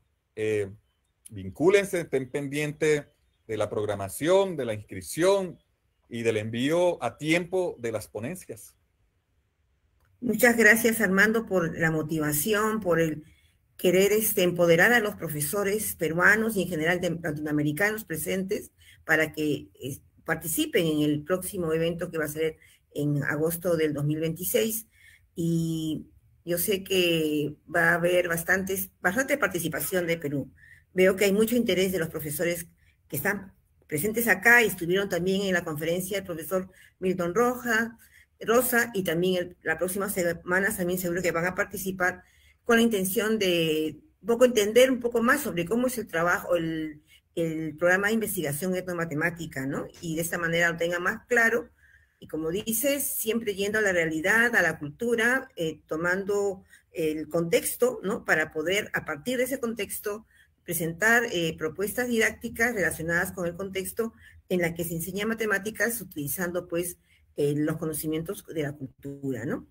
vincúlense, estén pendientes de la programación, de la inscripción y del envío a tiempo de las ponencias. Muchas gracias, Armando, por la motivación, por el querer empoderar a los profesores peruanos y en general de latinoamericanos presentes para que participen en el próximo evento que va a ser en agosto del 2026. Y yo sé que va a haber bastante participación de Perú. Veo que hay mucho interés de los profesores que están presentes acá y estuvieron también en la conferencia el profesor Milton Rosa, y también la próxima semana también seguro que van a participar con la intención de entender un poco más sobre cómo es el trabajo, el programa de investigación etnomatemática, ¿no? Y de esta manera lo tengan más claro. Y como dices, siempre yendo a la realidad, a la cultura, tomando el contexto, ¿no? Para poder, a partir de ese contexto, presentar propuestas didácticas relacionadas con el contexto en la que se enseña matemáticas utilizando, pues, los conocimientos de la cultura, ¿no?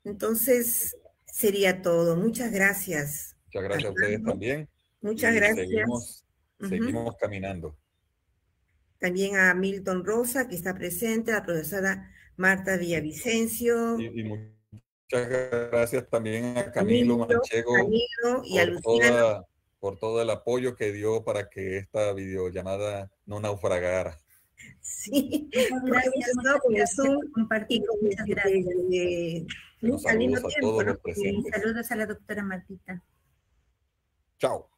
Entonces, sería todo. Muchas gracias. Muchas gracias a ustedes también. Muchas gracias. Seguimos caminando. También a Milton Rosa, que está presente, a la profesora Marta Villavicencio. Y muchas gracias también a Camilo Manchego y a Luciano por todo el apoyo que dio para que esta videollamada no naufragara. Sí, gracias con el Zoom. Compartir. Muchas gracias. Saludos a todos los presentes. Saludos a la doctora Martita. Chao.